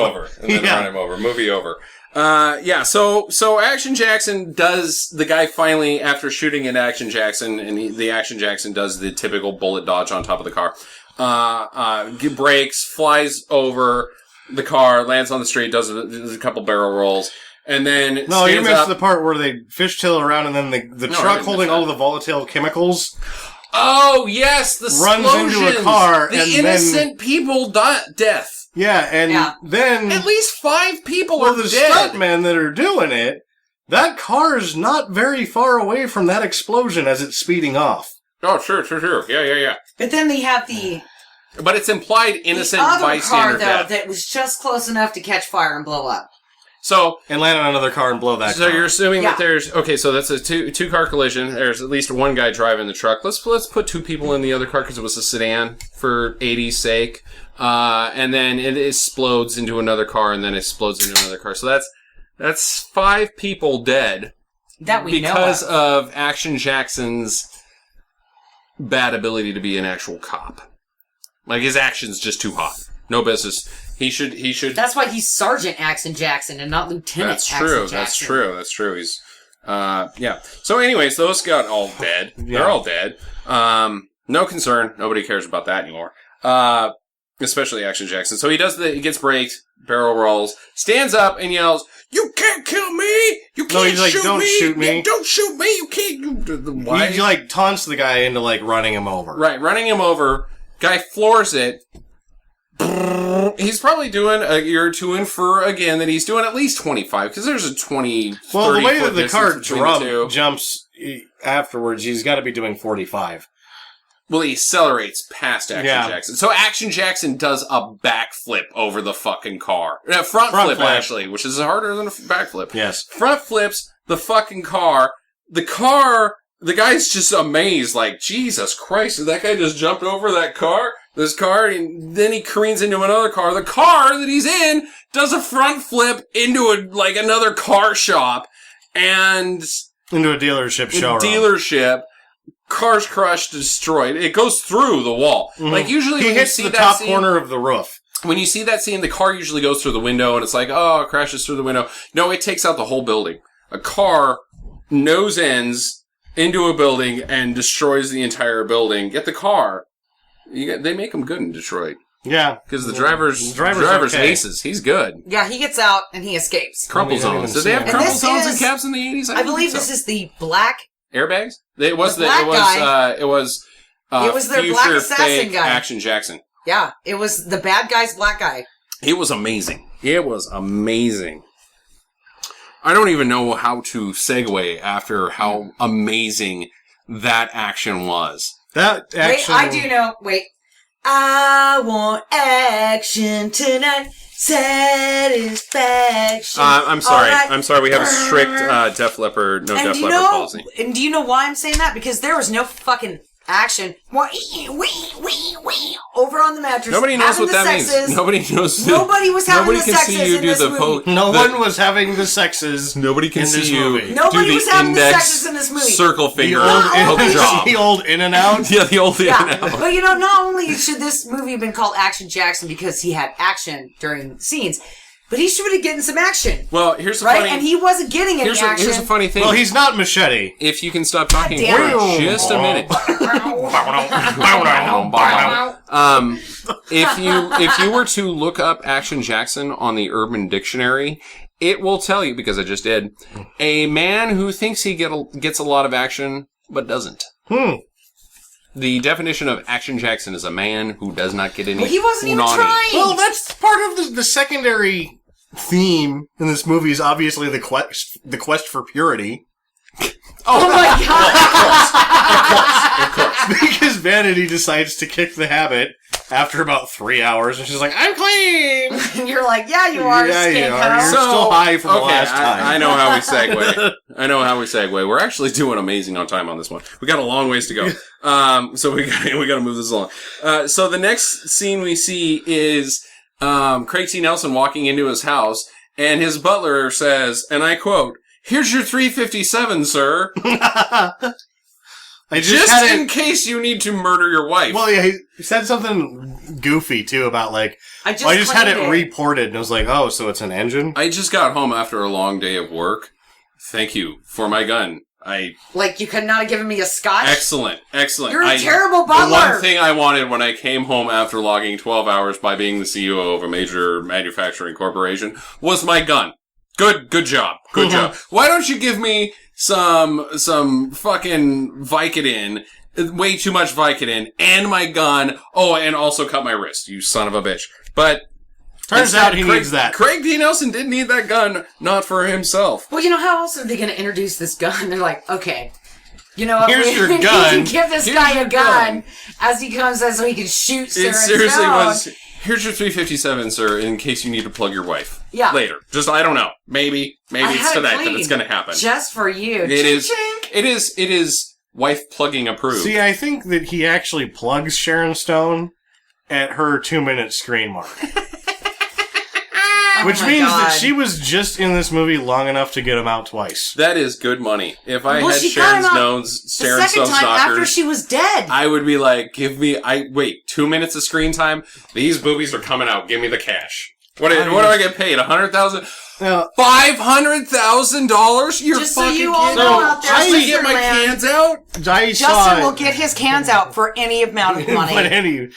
over. Movie over. So Action Jackson does, the guy finally, after shooting at Action Jackson, and the Action Jackson does the typical bullet dodge on top of the car, brakes, flies over the car, lands on the street, does a couple barrel rolls, and then you missed the part where they fishtail around, and then the truck holding all the volatile chemicals. Oh yes, the runs into a car, the innocent people death. Yeah, and then at least 5 people are the dead. stuntmen that are doing it, that car is not very far away from that explosion as it's speeding off. Oh, sure. Yeah. But then they have But it's implied innocent bystander bystander death. That was just close enough to catch fire and blow up. And land on another car and blow that So car. you're assuming Yeah. that there's... Okay, so that's a two-car collision. There's at least one guy driving the truck. Let's put two people in the other car because it was a sedan for 80's sake. And then it explodes into another car and then explodes into another car. So that's 5 people dead. That we know Because of. of Action Jackson's bad ability to be an actual cop. Like, his action's just too hot. No business. He should... That's why he's Sergeant Action Jackson and not Lieutenant That's Action true. Jackson. That's true. He's, yeah. So anyways, those got all dead. They're all dead. No concern. Nobody cares about that anymore. Especially Action Jackson. So he gets braked, barrel rolls, stands up and yells, "You can't kill me! You can't he's like, shoot "Don't me! shoot me." Yeah, don't shoot me! You can't..." Why? He like taunts the guy into like running him over. Right, running him over. Guy floors it. He's probably doing a year or two in for, again, that he's doing at least 25, because there's a 20, Well, the 30 way foot that the car distance between the two. jumps afterwards, he's got to be doing 45. Well, he accelerates past Action Yeah. Jackson. So Action Jackson does a backflip over the fucking car. Front flip, actually, which is harder than a backflip. Yes. Front flips the fucking car. The guy's just amazed, like, Jesus Christ, did that guy just jump over this car, and then he careens into another car. The car that he's in does a front flip into another car shop, and Into a dealership showroom. Car's crushed, destroyed. It goes through the wall. Mhm. Like, usually he when hits you see the that top scene, corner of the roof. when you see that scene, the car usually goes through the window, and it's like, oh, it crashes through the window. No, it takes out the whole building. A car nose ends into a building and destroys the entire building. Get the car. They make him good in Detroit. Yeah. Because the driver's okay. aces. He's good. Yeah, he gets out and he escapes. Crumple I don't zones. even Did they have see it. crumple And this zones and is- caps in the 80s? I believe this is the black... Airbags? It was The black guy. It was their future black assassin fake guy. Action Jackson. Yeah, it was the bad guy's black guy. It was amazing. It was amazing. I don't even know how to segue after how amazing that action was. That action... Wait, I do know. Wait. I want action tonight. Satisfaction. I'm sorry. All right. I'm sorry. We have a strict Def Leppard, no And Def do you Leppard know? policy. And do you know why I'm saying that? Because there was no fucking action. Over on the mattress. Nobody knows having what that the means. sexes. Nobody knows. Nobody was having Nobody the can sexes see you in do this the movie. No one was having the sexes. Nobody can in see this you. movie. Nobody do the was having the index sexes in this movie. Circle The finger. old, hook job. the old in and out. Yeah, the old in and Yeah, out. but you know, not only should this movie have been called Action Jackson because he had action during scenes, but he should have been getting some action, Well, here's the right? funny. And he wasn't getting any action. Here's a funny thing. Well, he's not Machete. If you can stop talking damn for it. just a minute. If you were to look up Action Jackson on the Urban Dictionary, it will tell you, because I just did, a man who thinks he gets a lot of action but doesn't. The definition of Action Jackson is a man who does not get any. Well, he wasn't even punani. trying. Well, that's part of the secondary theme in this movie is obviously the quest for purity. Oh my god! Of course. Because Vanity decides to kick the habit after about 3 hours, and she's like, "I'm clean." And you're like, yeah, you are. Yeah, you skank are. hoe. You're still high from the last time. I know how we segue. We're actually doing amazing on time on this one. We got a long ways to go. So we gotta move this along. So the next scene we see is Craig T. Nelson walking into his house, and his butler says, and I quote, "Here's your 357, sir. I Just in case you need to murder your wife." Well, yeah, he said something goofy too about like, I just, I just had it cleaned reported, and I was like, "Oh, so it's an engine?" I just got home after a long day of work. Thank you for my gun. Like, you could not have given me a scotch? Excellent. You're a terrible butler. The one thing I wanted when I came home after logging 12 hours by being the CEO of a major manufacturing corporation was my gun. Good job. Good job. Why don't you give me some fucking Vicodin, way too much Vicodin, and my gun, and also cut my wrist, you son of a bitch. But Turns out he needs that. Craig T. Nelson did need that gun, not for himself. Well, you know, how else are they going to introduce this gun? They're like, okay, you know what? Here's your we gun. can give this Here's guy your a gun as he comes in so he can shoot Sharon It seriously Stone. was, here's your 357, sir, in case you need to plug your wife. Yeah. Later. Just, I don't know. Maybe I it's had it tonight that clean it's going to happen. just for you. It is. Chink. It is wife plugging approved. See, I think that he actually plugs Sharon Stone at her 2-minute screen mark. Which Oh my means God. that she was just in this movie long enough to get him out twice. That is good money. If I Well, had she got Sharon him out Stone's the second time after knockers, she was dead. I would be like, wait, 2 minutes of screen time? These boobies are coming out. Give me the cash. What do I get paid? $100,000? Now, $500,000? You're Just so fucking you all kidding know me. out there, Just to get my Sisterland. cans out? I Justin saw will get his cans out for any amount of money. but any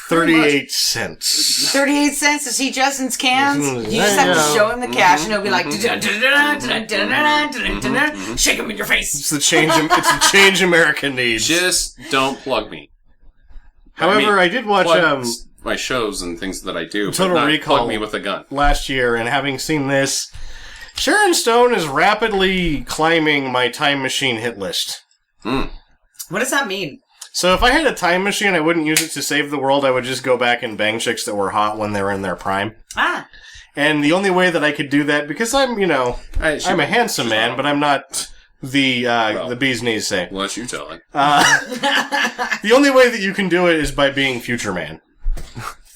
38 cents. 38 cents to see Justin's cans. You just have to show him the cash, and he'll be like, shake him in your face. It's the change America needs. Just don't plug me. However, I did watch Plug my shows and things that I do, Total but not Recall plug me with a gun. last year, and having seen this, Sharon Stone is rapidly climbing my time machine hit list. What does that mean? So if I had a time machine, I wouldn't use it to save the world. I would just go back and bang chicks that were hot when they were in their prime. Ah. And the only way that I could do that, because I'm a handsome man, but I'm not the bee's knees say. Unless you tell it. The only way that you can do it is by being Future Man.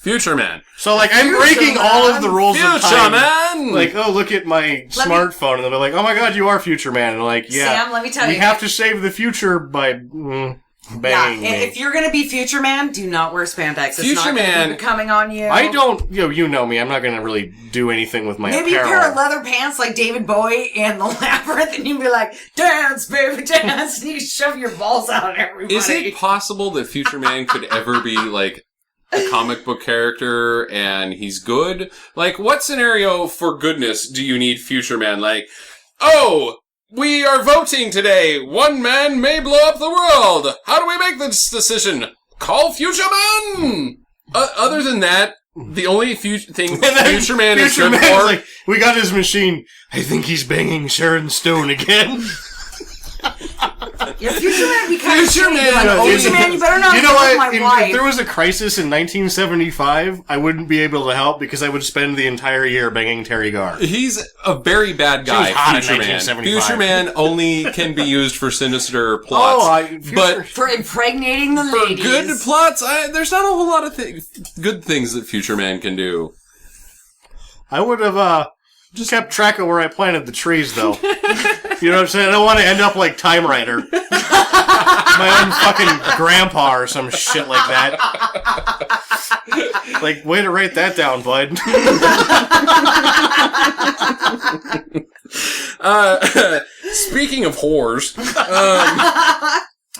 Future Man. So, like, I'm breaking all of the rules of Future time. Man! Like, oh, look at my smartphone, and they'll be like, oh my god, you are Future Man. And like, yeah. Sam, let me tell we you. have to save the future by banging me. If you're gonna be Future Man, do not wear spandex. It's Future not Man- be coming on you. I don't, you know me, I'm not going to really do anything with my Maybe a apparel. pair of leather pants like David Bowie and the Labyrinth, and you'd be like, dance, baby, dance, and you shove your balls out at everybody. Is it possible that Future Man could ever be, like, a comic book character and he's good? Like, what scenario for goodness do you need Future Man? Like, oh, we are voting today. One man may blow up the world. How do we make this decision? Call Future Man! Other than that, the only thing Future Man is Future good Man's for... like, we got his machine. I think he's banging Sharon Stone again. Your Future Man be kind Future of Man, like, Future Man, you better not You know fuck what? my If wife. there was a crisis in 1975, I wouldn't be able to help because I would spend the entire year banging Terry Garr. He's a very bad guy, She was hot in Future Man. 1975. Future Man only can be used for sinister plots. But For impregnating the for ladies. good plots, there's not a whole lot of good things that Future Man can do. I would have just kept track of where I planted the trees, though. You know what I'm saying? I don't want to end up like Time Rider. My own fucking grandpa or some shit like that. Like, way to write that down, bud. Speaking of whores,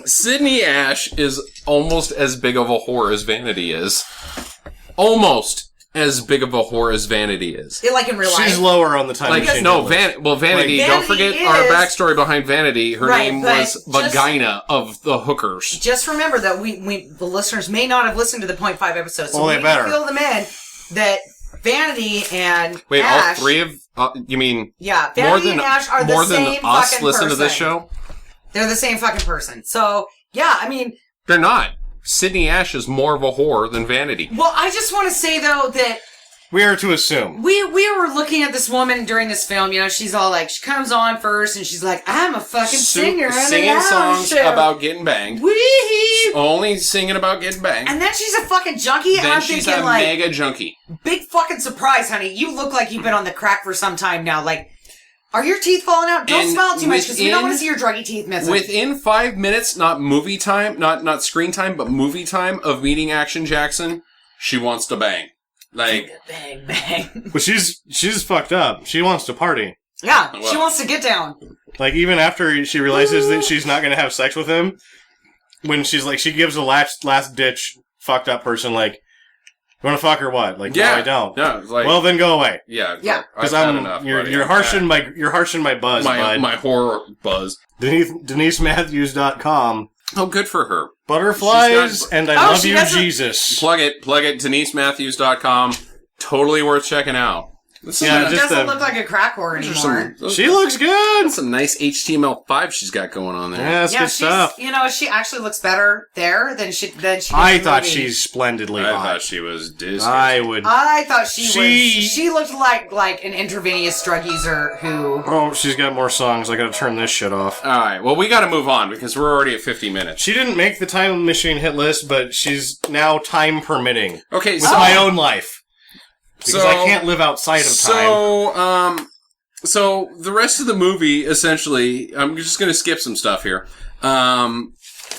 Sydney Ash is almost as big of a whore as Vanity is. Almost as big of a whore as Vanity is. Like in real life. She's lower on the time Like, machine. no, list. Vanity, Like, don't Vanity forget is- our backstory behind Vanity. Her Right, name but was just- Vagina of the Hookers. Just remember that the listeners may not have listened to the 0.5 episodes, so Well, they we better. fill them in that Vanity and Wait, Ash, all three of, you mean, yeah, more Vanity than, and Ash are the more than same us fucking listen person. to this show? They're the same fucking person. So, yeah, I mean, They're not. Sydney Ash is more of a whore than Vanity. well, I just want to say, though, that We are to assume. we were looking at this woman during this film, you know, she's all like, she comes on first, and she's like, I'm a fucking singer and Singing a songs show. about getting banged. Wee! Only singing about getting banged. And then she's a fucking junkie, and Then I'm she's thinking, a like, mega junkie. big fucking surprise, honey. You look like you've been on the crack for some time now. Like, are your teeth falling out? Don't And smile too much because we don't within- want to see your druggy teeth missing. Within 5 minutes, not movie time, not screen time, but movie time of meeting Action Jackson, she wants to bang. Like, bang, bang. But she's fucked up. She wants to party. Yeah, she Well. wants to get down. Like, even after she realizes that she's not going to have sex with him, when she's like, she gives a last ditch fucked up person, like, you want to fuck or what? Like, yeah, no, I don't. No, it's like, Well, then go away. yeah, Yeah. Because I've had enough. you're buddy. harshing my buzz, bud. my horror buzz. DeniseMatthews.com. Oh, good for her. Butterflies She's got- and I Oh, love she you, doesn't- Jesus. Plug it, DeniseMatthews.com. Totally worth checking out. Yeah, She just doesn't the- look like a crack whore anymore. She looks good. Some nice HTML5 she's got going on there. Yeah, that's good stuff. She actually looks better there than she did I in the thought movie. she's splendidly I hot. thought she was disgusting. I thought She- she looked like an intravenous drug user who. Oh, she's got more songs. I gotta turn this shit off. All right, well, we got to move on because we're already at 50 minutes. She didn't make the Time Machine hit list, but she's now time permitting Okay, with so my own life. Because I can't live outside of time. So the rest of the movie, essentially, I'm just going to skip some stuff here.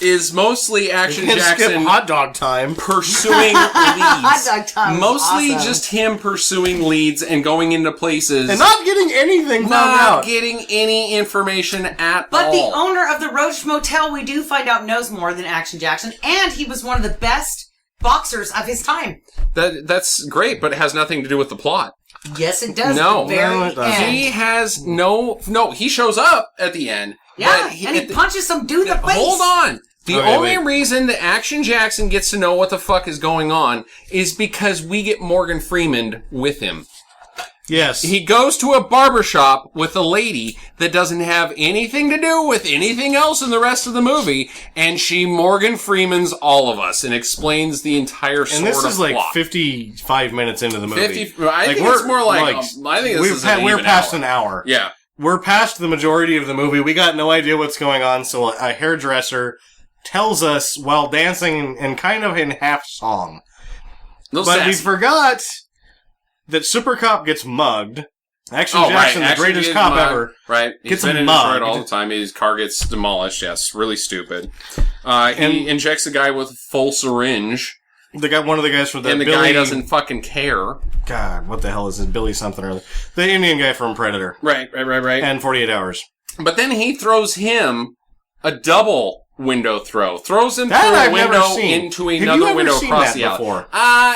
Is mostly Action Skip Jackson hot dog time. pursuing leads. Hot dog time was Mostly awesome. just him pursuing leads and going into places And not getting anything found not out. getting any information at But all. the owner of the Roach Motel, we do find out, knows more than Action Jackson, and he was one of the best boxers of his time. That's great, but it has nothing to do with the plot. Yes, it does. No. At the very No, it doesn't. end. He has no. He shows up at the end. Yeah, but and he punches some dude in the face. Hold on. The Okay, only wait. reason that Action Jackson gets to know what the fuck is going on is because we get Morgan Freeman with him. Yes. He goes to a barbershop with a lady that doesn't have anything to do with anything else in the rest of the movie, and she Morgan Freemans all of us and explains the entire and sort this of is like plot. 55 minutes into the movie. 50. I think it's more like. I think this is we're past an hour. Yeah. We're past the majority of the movie. We got no idea what's going on, so a hairdresser tells us while dancing and kind of in half song. Little But we sassy. forgot that Super Cop gets mugged. Action Oh, Jackson, right. the Actually, greatest he's cop mugged. ever. Right. He's Gets been in mugged. Detroit all the time. His car gets demolished. Yes. Really stupid. He And- injects a guy with a full syringe, One of the guys from and the guy doesn't fucking care. God, what the hell is it? Billy something or other. The Indian guy from Predator. Right. And 48 Hours. But then he throws him a double window throw. Throws him That through a I've never window seen. into Have you another ever window seen across that the alley. before?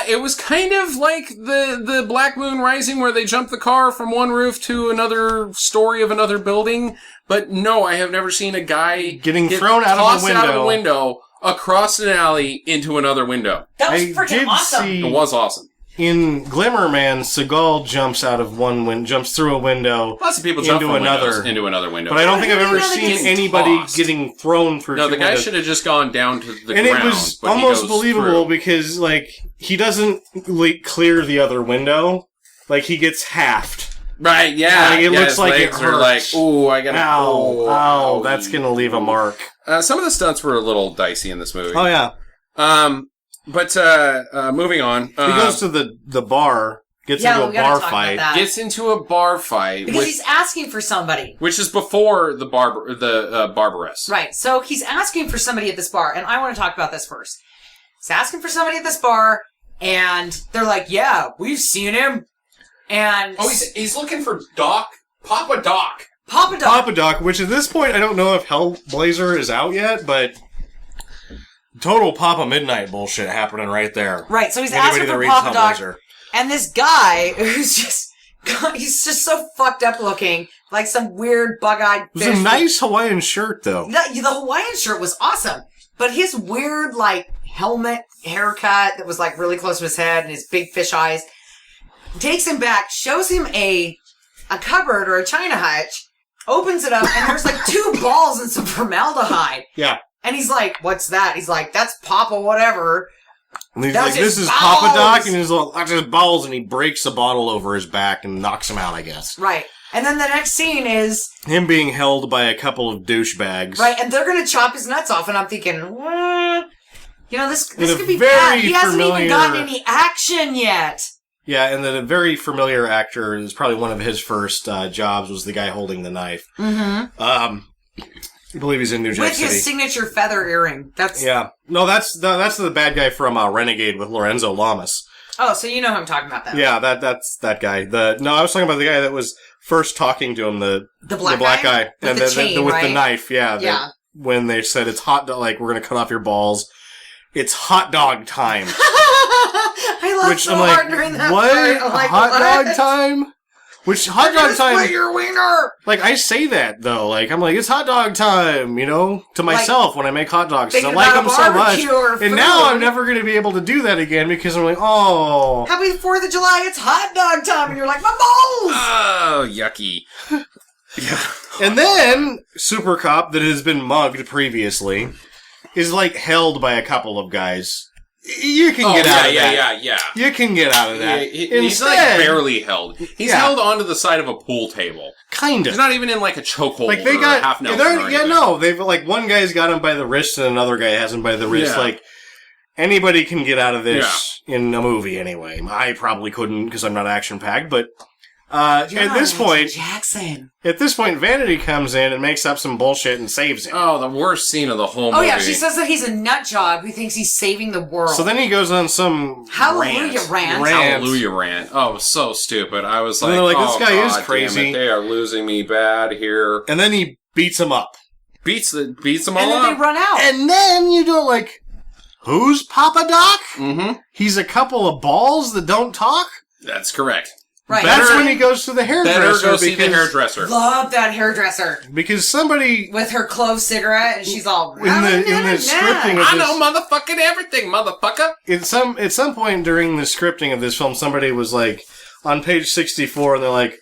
It was kind of like the Black Moon Rising where they jump the car from one roof to another story of another building. But no, I have never seen a guy Getting get thrown out of a tossed out of a window. window across an alley into another window. That was I freaking did awesome. see It was awesome. in Glimmer Man, Seagal jumps through a window. Lots of people jump into from another windows into another window. But I don't think I've ever You know, they seen get anybody tossed. getting thrown through. No, two the guy windows. should have just gone down to the And ground. it was but he almost goes believable through. because, like, he doesn't clear the other window. Like, he gets halved. Right, yeah. Like, it yeah, looks his like it legs are like, hurts. ooh, I gotta... Ow, that's gonna leave a mark. Some of the stunts were a little dicey in this movie. Oh, yeah. But moving on. He goes to the bar, gets Yeah, into we a gotta bar talk fight. about that. gets into a bar fight, Because he's asking for somebody. which is before the barbaress. Right, so he's asking for somebody at this bar, and I want to talk about this first. He's asking for somebody at this bar, and they're like, yeah, we've seen him. And Oh, he's looking for Papa Doc. Papa Doc. Papa Doc, which at this point, I don't know if Hellblazer is out yet, but total Papa Midnight bullshit happening right there. Right, so he's Anybody asking that for reads Papa Doc, Hellblazer. and this guy who's he's just so fucked up looking, like some weird bug-eyed It was fish. a nice Hawaiian shirt, though. The Hawaiian shirt was awesome, but his weird, like, helmet haircut that was, like, really close to his head and his big fish eyes takes him back, shows him a cupboard or a china hutch, opens it up, and there's, like, 2 balls and some formaldehyde. Yeah. And he's like, what's that? He's like, that's Papa whatever. And he's That's like, this his is Papa Doc, balls. and he's like, that's his balls, and he breaks a bottle over his back and knocks him out, I guess. Right. And then the next scene is, Him being held by a couple of douchebags. right, and they're gonna chop his nuts off, and I'm thinking, this With a could be very bad. He hasn't even familiar- gotten any action yet. Yeah, and then a very familiar actor, is probably one of his first jobs, was the guy holding the knife. Mm-hmm. I believe he's in New Jack With City. his signature feather earring. That's Yeah. No, that's the bad guy from Renegade with Lorenzo Lamas. Oh, so you know who I'm talking about then. Yeah, that's that guy. No, I was talking about the guy that was first talking to him, the black guy? With and the chain, with the right? knife. Yeah, Yeah. When they said it's hot dog, like we're gonna cut off your balls. It's hot dog time. I laughed Which so I'm hard like, during that what? part. I'm like, Hot what? dog time? Which hot dog time? Split your wiener. Like I say that though, like I'm like it's hot dog time, to myself when I make hot dogs. 'Cause I like them so much, and now I'm never going to be able to do that again because I'm like, oh, Happy 4th of July! It's hot dog time, and you're like, my balls. Oh, yucky. Yeah. And then Super Cop that has been mugged previously is like held by a couple of guys. You can get out of that. Yeah. You can get out of that. He's like barely held. He's held onto the side of a pool table. Kind of. He's not even in like a chokehold. Like they or got half Nelson. they've like one guy's got him by the wrist and another guy has him by the wrist. Yeah. Like anybody can get out of this in a movie anyway. I probably couldn't because I'm not action packed, but at this point, Jackson. At this point, Vanity comes in and makes up some bullshit and saves him. Oh, the worst scene of the whole movie. Oh yeah, she says that he's a nut job who thinks he's saving the world. So then he goes on some Hallelujah rant. Hallelujah rant. Oh, so stupid. I was like, they're like, this guy is God crazy. damn it, they are losing me bad here. And then he beats him up. Beats them all and then up. they run out. And then you don't like, who's Papa Doc? Mm-hmm. He's a couple of balls that don't talk? That's correct. Right. That's when he goes to the hairdresser. Better go see the hairdresser. Love that hairdresser. Because somebody With her clove cigarette, and she's all... in the scripting of I this, know motherfucking everything, motherfucker. at some point during the scripting of this film, somebody was like on page 64, and they're like,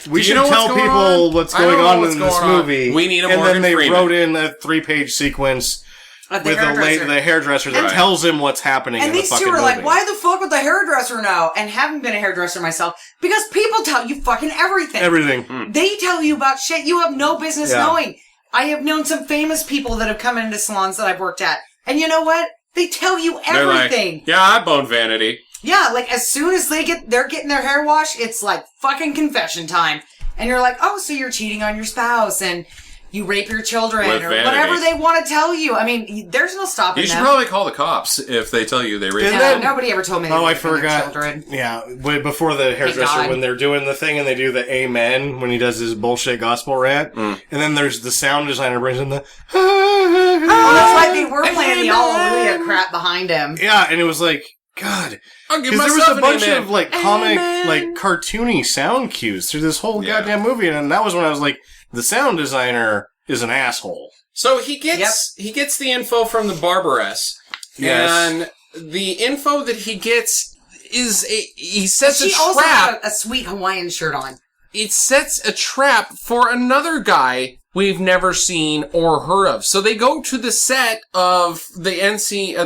"We Do you should know tell what's going people on? what's I don't going know on what's in this going on. movie." We need a and Morgan then they Freeman. wrote in a 3-page sequence Of the with hairdresser. the hairdresser that Right. tells him what's happening And in the these fucking two are movie. like, why the fuck would the hairdresser know? And haven't been a hairdresser myself. Because people tell you fucking everything. Everything. They tell you about shit you have no business Yeah. knowing. I have known some famous people that have come into salons that I've worked at. And you know what? They tell you They're everything. like, yeah, I boned Vanity. Yeah, like as soon as they're getting their hair washed, it's like fucking confession time. And you're like, oh, so you're cheating on your spouse and you rape your children With or Vanity. whatever they want to tell you. I mean, there's no stopping You should them. probably call the cops if they tell you they raped And you. then- Nobody ever told me they Oh, I raped their forgot. children. Yeah, before the hairdresser, God. when they're doing the thing and they do the amen when he does his bullshit gospel rant, and then there's the sound designer brings in the. Oh, that's right. They were playing the Hallelujah crap behind him. Yeah, and it was like, God, I'll give because there was myself a bunch an amen. of like comic, Amen. like cartoony sound cues through this whole Yeah. goddamn movie, and that was when I was like, the sound designer is an asshole. So he gets the info from the barberess, Yes. and the info that he gets is he sets She a also trap. had a sweet Hawaiian shirt on. It sets a trap for another guy we've never seen or heard of. So they go to the set of the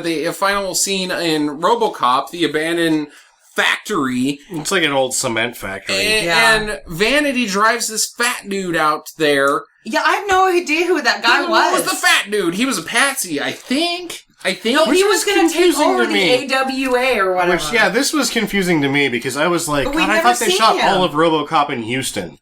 the final scene in RoboCop, the abandoned factory, It's like an old cement factory. and Vanity drives this fat dude out there. Yeah, I have no idea who that guy Who was. was the fat dude? He was a patsy, I think. No, Which he was was going to take confusing over to the me. AWA or whatever. Which, yeah, this was confusing to me because I was like, But we've God, I never thought they seen shot him. all of RoboCop in Houston.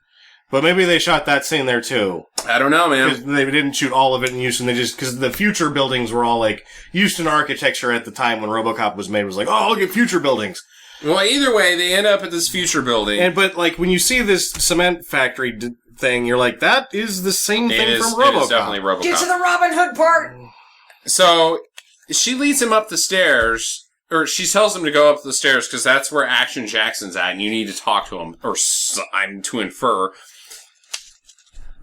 But maybe they shot that scene there too. I don't know, Because man. they didn't shoot all of it in Houston. They just, because the future buildings were all like, Houston architecture at the time when RoboCop was made was like, oh, look at future buildings. Well, either way, they end up at this future building. But like, when you see this cement factory thing, you're like, that is the same thing from It is RoboCop. definitely RoboCop. Get to the Robin Hood part. So she leads him up the stairs, or she tells him to go up the stairs because that's where Action Jackson's at, and you need to talk to him, or I'm to infer.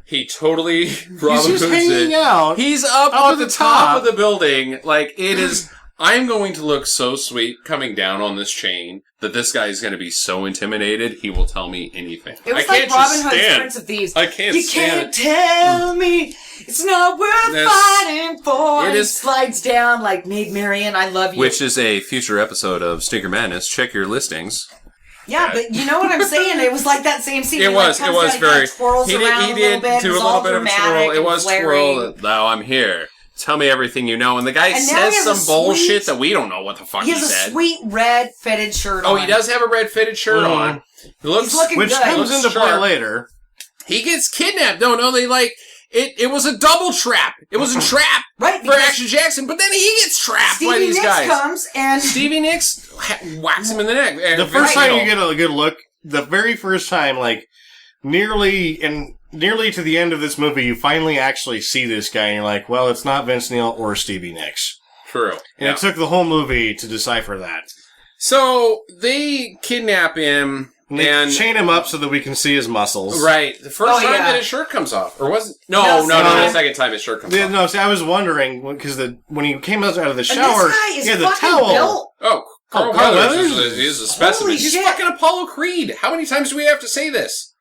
He totally Robin just Hoods hanging it. out He's up at at the the top top. of the building. Like, it is. I'm going to look so sweet coming down on this chain that this guy is going to be so intimidated he will tell me anything. It was I like can't Robin just Hood's stand. Prince of Thieves. I can't You stand can't it. tell me it's not worth That's- fighting for. it And is- slides down like Maid Marian, I love you. Which is a future episode of Stinker Madness. Check your listings. Yeah, but you know what I'm saying? It was like that same scene. It He, was like, comes down, very. He twirls He around did a little bit. do a was little all bit of a dramatic twirl. It and was flaring. twirl. Now I'm here. Tell me everything you know. And the guy And now he says has some a bullshit sweet- that we don't know what the fuck He he has a said. sweet red fitted shirt on. Oh, he does have a red fitted shirt on. He looks. He's looking Which good. comes Looks into play sharp. later. He gets kidnapped. No, they like. It was a double trap. It was a trap Right, for because Action Jackson, but then he gets trapped by Stevie these Nicks guys. comes and Stevie Nicks whacks him in the neck. The first time you get a good look, the very first time, like, nearly to the end of this movie, you finally actually see this guy, and you're like, well, it's not Vince Neil or Stevie Nicks. True. And it took the whole movie to decipher that. So they kidnap him. And they And- chain him up so that we can see his muscles. Right. The first time yeah. that his shirt comes off. Or was it? No, No, the second. second time his shirt comes Yeah, off. no, see, I was wondering because when he came out of the And shower, this guy is he had the fucking towel. built. Oh, Carl Carl Weathers Weathers? is a specimen. Holy He's shit. fucking Apollo Creed. How many times do we have to say this?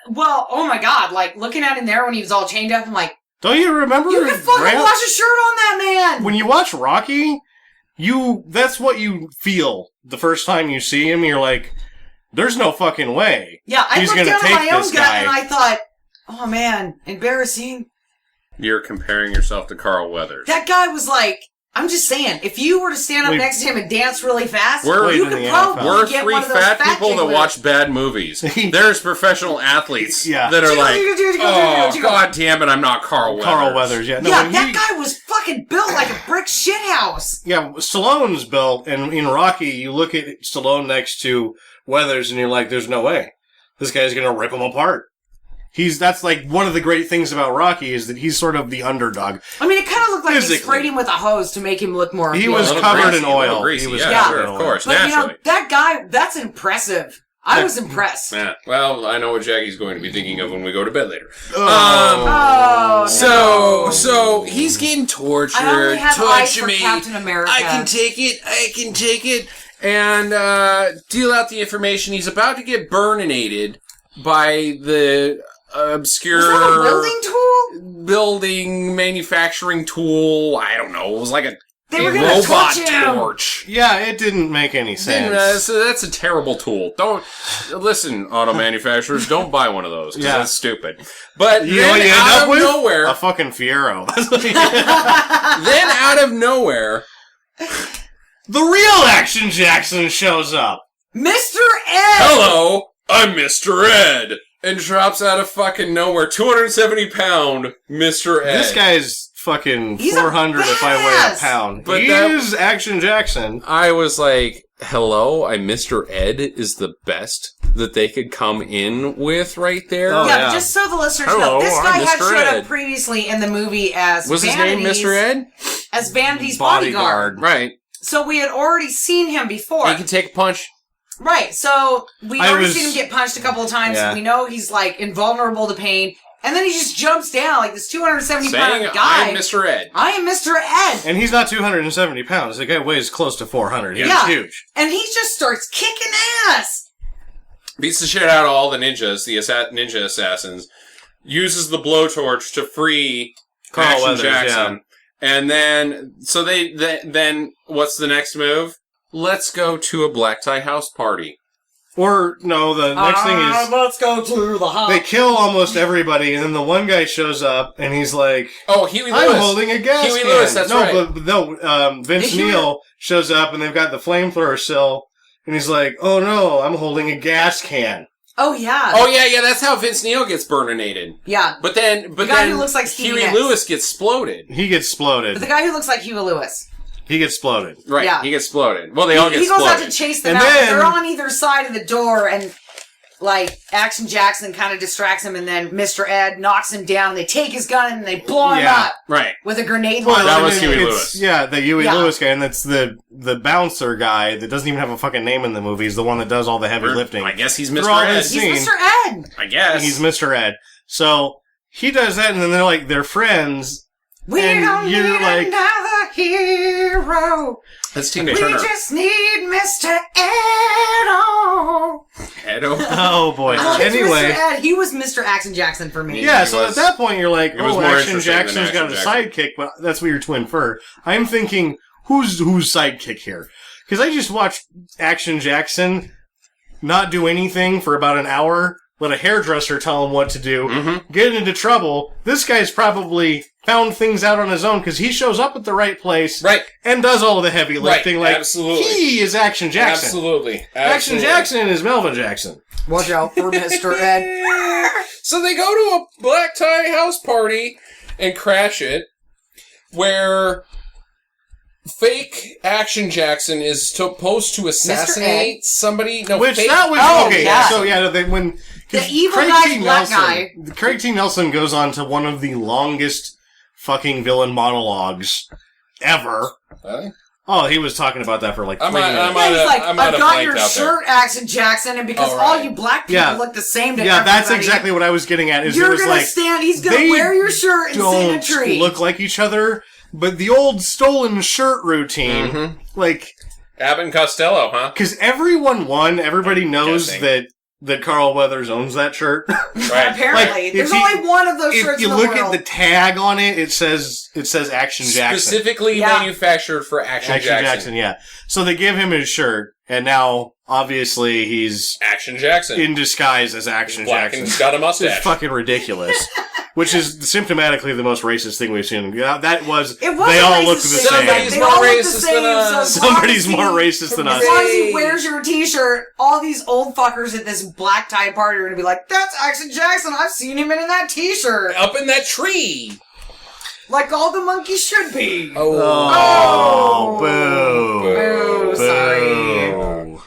Well, oh my god! Like looking at him there when he was all chained up, I'm like, Don't you remember? you can fucking Grant? wash a shirt on that man. When you watch Rocky, that's what you feel the first time you see him. You're like, there's no fucking way. Yeah, I He's looked gonna down at take my own this gut guy. and I thought, oh man, embarrassing. You're comparing yourself to Carl Weathers. That guy was like, I'm just saying, if you were to stand up Wait. next to him and dance really fast, We're- you Played in could the probably NFL. We're get three one of those fat people that jigglers. watch bad movies. There's professional athletes Yeah. that are Jiggle, like, jiggle, jiggle, jiggle, oh, jiggle. god damn it, I'm not Carl Weathers. Carl Weathers, yeah. No, Yeah, when that he- guy was fucking built like a brick shithouse. Yeah, Stallone's built, and in Rocky, you look at Stallone next to Weathers, and you're like, there's no way. This guy's gonna rip him apart. That's like one of the great things about Rocky is that he's sort of the underdog. I mean, it kind of looked like they Physically. sprayed him with a hose to make him look more He appealing. was A little covered greasy, in a little oil. greasy, He was yeah, covered sure, in of oil. course, But, you naturally. know, that guy, that's impressive. I was impressed. Yeah. Well, I know what Jackie's going to be thinking of when we go to bed later. Oh, So he's getting tortured. I only have eyes Torture for me. Captain America. I can take it. And deal out the information. He's about to get burninated by the obscure Was that a welding tool? building manufacturing tool. I don't know. It was like a They were gonna robot torch him. torch. Yeah, it didn't make any sense. So that's a terrible tool. Don't listen, auto manufacturers. Don't buy one of those because Yeah. that's stupid. But You know what then you end out up of with? nowhere, A fucking Fiero. then out of nowhere, The real Action Jackson shows up. Mr. Ed! hello, I'm Mr. Ed, and drops out of fucking nowhere, 270-pound Mr. Ed. This guy's fucking He's a 400 if I weigh a badass. pound. But He that- is Action Jackson. I was like, hello, I'm Mr. Ed is the best that they could come in with right there. Oh, Yeah, yeah. just so the listeners Hello, know, this I'm guy had Mr. showed Ed. up previously in the movie as Was his name Vanity's, Mr. Ed? as Vanity's bodyguard. Right. So we had already seen him before. He can take a punch. Right, so we've I already was- seen him get punched a couple of times. Yeah. We know he's, like, invulnerable to pain. And then he just jumps down, like this 270-pound Saying, guy. I'm Mr. Ed. I am Mr. Ed. And he's not 270 pounds. The guy weighs close to 400. He's Yeah. huge. And he just starts kicking ass. Beats the shit out of all the ninjas, the ninja assassins. Uses the blowtorch to free Carl Action Weathers, Jackson. And then, so then, what's the next move? Let's go to a black tie house party. Or, no, the next thing is Let's go to the house. they kill almost everybody, and then the one guy shows up, and he's like, Oh, Huey Lewis. I'm holding a gas Huey can. Lewis, that's no, right. but no, Vince Did you- Neil shows up, and they've got the flamethrower still, and he's like, oh no, I'm holding a gas can. Oh, yeah. Oh, yeah, that's how Vince Neil gets burninated. Yeah. But then, guy who looks like Stevie Huey Nicks. Lewis gets exploded. He gets But the exploded. guy who looks like Huey Lewis. He gets exploded. Right, Yeah. he gets exploded. Well, they all get He goes exploded. out to chase them And out. then- They're on either side of the door, and like Action Jackson kind of distracts him, and then Mr. Ed knocks him down. They take his gun and they blow him Yeah. up Right. with a grenade Well, launcher. that I was mean, Huey it's- Lewis. Yeah, the Huey Yeah. Lewis guy, and that's the bouncer guy that doesn't even have a fucking name in the movie. He's the one that does all the heavy lifting. I guess he's Through Mr. all Ed. this- He's scene. Mr. Ed. I guess. He's Mr. Ed. So he does that, and then they're friends. We And don't you're need like- another hero. That's Tina We Turner. just need Mr. Ed. Oh. Edo. Oh boy. I liked Anyway. Mr. Ed. He was Mr. Action Jackson for me. Yeah, He so was- at that point you're like, it was oh, more Action interesting than Jackson's got a Action sidekick, but that's what your twin fur. I'm thinking, who's sidekick here? Because I just watched Action Jackson not do anything for about an hour, let a hairdresser tell him what to do, Mm-hmm. get into trouble. This guy's probably found things out on his own because he shows up at the right place Right. and does all the heavy lifting. Right, Like, absolutely. he is Action Jackson. Absolutely. Action Jackson is Melvin Jackson. Watch out for Mr. Ed. So they go to a black tie house party and crash it, where fake Action Jackson is supposed to assassinate somebody. No, Which fake, that was Oh, okay. yeah. So yeah, when 'cause The evil Craig guy's T. black Nelson, Craig T. Nelson goes on to one of the longest fucking villain monologues ever. Huh? Oh, he was talking about that for like 3 minutes. He's like, I might I've have got blanked your out shirt, Action Jackson, and because Oh, all right. you black people look the same to everybody. that's exactly what I was getting at. Is You're it was gonna like, stand, he's gonna they wear your shirt and sit in a don't tree. look like each other, but the old stolen shirt routine, Mm-hmm. like... Abbott and Costello, huh? Because everyone won, everybody knows Guessing. that Carl Weathers owns that shirt. Right. Apparently, Like, there's if you- only one of those If shirts you in the look world. at the tag on it, it says Action Jackson. Specifically Yeah. manufactured for Action Jackson. Yeah. So they give him his shirt, and now obviously he's Action Jackson. in disguise as Action Black Jackson. and he's got a It's mustache. fucking ridiculous. Which is symptomatically the most racist thing we've seen. Yeah, that was. It was they a all racist look the thing. same. Somebody's They more all look the racist same, than us. so as long Somebody's as he- more racist than us. As long as he Hey. wears your t-shirt, all these old fuckers at this black tie party are gonna be like, that's Action Jackson, I've seen him in that t-shirt. Up in that tree. Like all the monkeys should be. Oh, boo. Boo, sorry. Boo.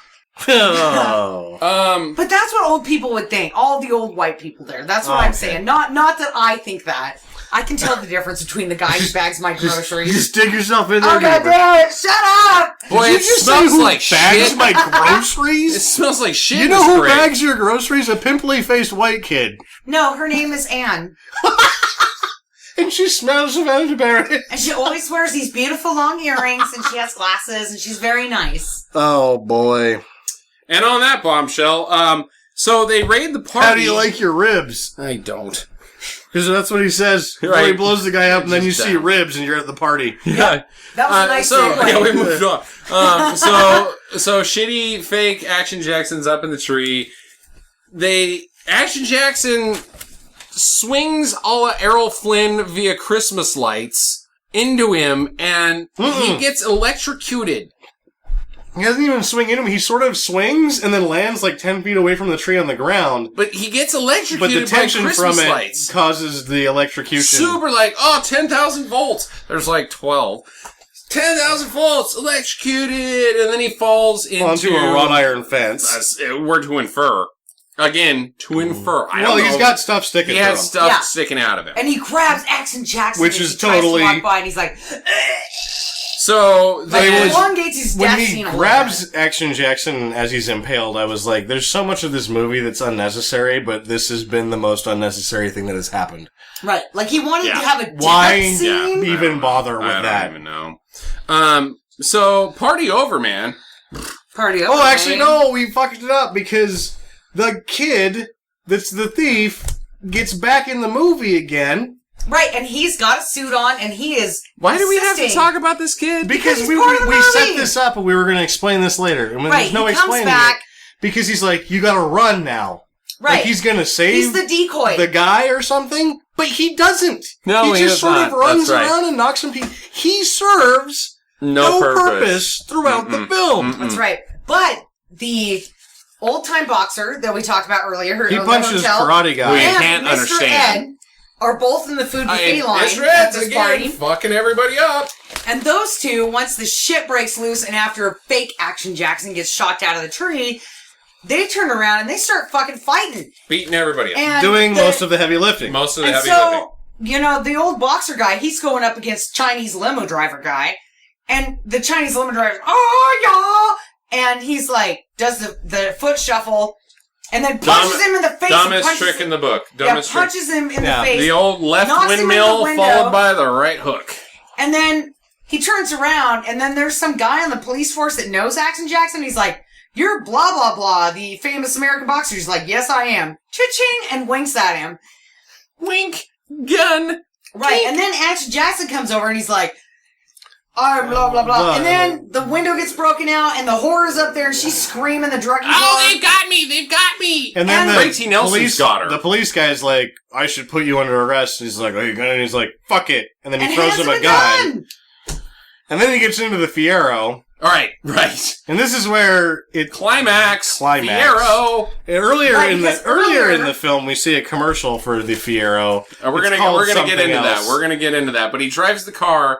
Oh. But that's what old people would think. All the old white people there. That's what I'm Okay. saying. Not that I think that. I can tell the difference between the guy who bags my groceries. Just dig yourself in there. Oh god Deeper. damn it! Shut up! Boy, Did you it just say smells who like bags shit. my It groceries? smells like shit. You in know this who fridge. bags your groceries? A pimply-faced white kid. No, her name is Anne. And she smells of elderberry. And she always wears these beautiful long earrings and she has glasses and she's very nice. Oh, boy. And on that bombshell, so they raid the party. How do you like your ribs? I don't. Because that's what he says. Before he Right. blows the guy up, and then you Just see ribs, and you're at the party. Yeah. That was a nice so segue. yeah, we moved on. So shitty fake Action Jackson's up in the tree. Action Jackson swings a la Errol Flynn via Christmas lights into him, and he gets electrocuted. He doesn't even swing into him. He sort of swings, and then lands like 10 feet away from the tree on the ground. But he gets electrocuted But the tension by Christmas from it lights. causes the electrocution. Super 10,000 volts. There's like 12. 10,000 volts, electrocuted, and then he falls into... Onto a wrought iron fence. We're to infer. Again, to infer. I Well, don't he's know. got stuff sticking He to him. has stuff Yeah. sticking out of him. And he grabs Action Jackson Which and is he tries totally- to walk by and he's like, So like they it elongates his When death he scene a little grabs Action Jackson as he's impaled, I was like, there's so much of this movie that's unnecessary, but this has been the most unnecessary thing that has happened. bit. Right. Like he wanted Yeah. to have a death Why scene. even bother with I that? don't even know. So party over, man. Party over, Oh, actually, man. no, we fucked it up because the kid that's the thief gets back in the movie again. Right, and he's got a suit on and he is Why do we have to insisting- talk about this kid? Because he's we part of the set movie. this up and we were going to explain this later. And when Right, there's no he comes explaining back. it. Because he's like, you gotta run now. Right. Like he's gonna save He's the decoy. the guy or something, but he doesn't. No, he he just does sort not. of runs That's right. around and knocks some people. He serves No purpose throughout the film. That's right. But the old-time boxer that we talked about earlier, He in the punches hotel, karate guy. We and can't Mr. understand. Ed are both in the food buffet line Mr. at Ed's this again, party. fucking everybody up. And those two, once the shit breaks loose and after fake Action Jackson gets shocked out of the tree, they turn around and they start fucking fighting. Beating everybody up. And Doing most of the heavy lifting. Most of the and heavy so, lifting. you know, the old boxer guy, he's going up against Chinese limo driver guy. And the Chinese limo driver, oh, yeah! And he's like, does the foot shuffle, and then punches him in the face. Dumbest and punches trick in the book. Yeah, Dumbest trick. punches him in Yeah. the face. The old left knocks him in the windmill window. followed by the right hook. And then he turns around, and then there's some guy on the police force that knows Action Jackson. He's like, you're blah, blah, blah, the famous American boxer. He's like, yes, I am. Cha-ching! And winks at him. Wink. Gun. Right, and then Action Jackson comes over, and he's like, I'm blah, blah, blah. And then the window gets broken out, and the whore's up there, and she's screaming the druggy bar. got me! They've got me! And then And the Tracy Nelson's police, got her. the police guy's like, I should put you under arrest. And he's like, oh, you're gonna? And he's like, fuck it. And then he and throws hands him a gun. And then he gets into the Fiero. Alright, right. And this is where it Climax. Climax. Fiero. earlier Right, in because the earlier earlier- in the film we see a commercial for the Fiero. We're It's gonna called get something into else. that. We're gonna get into that. But he drives the car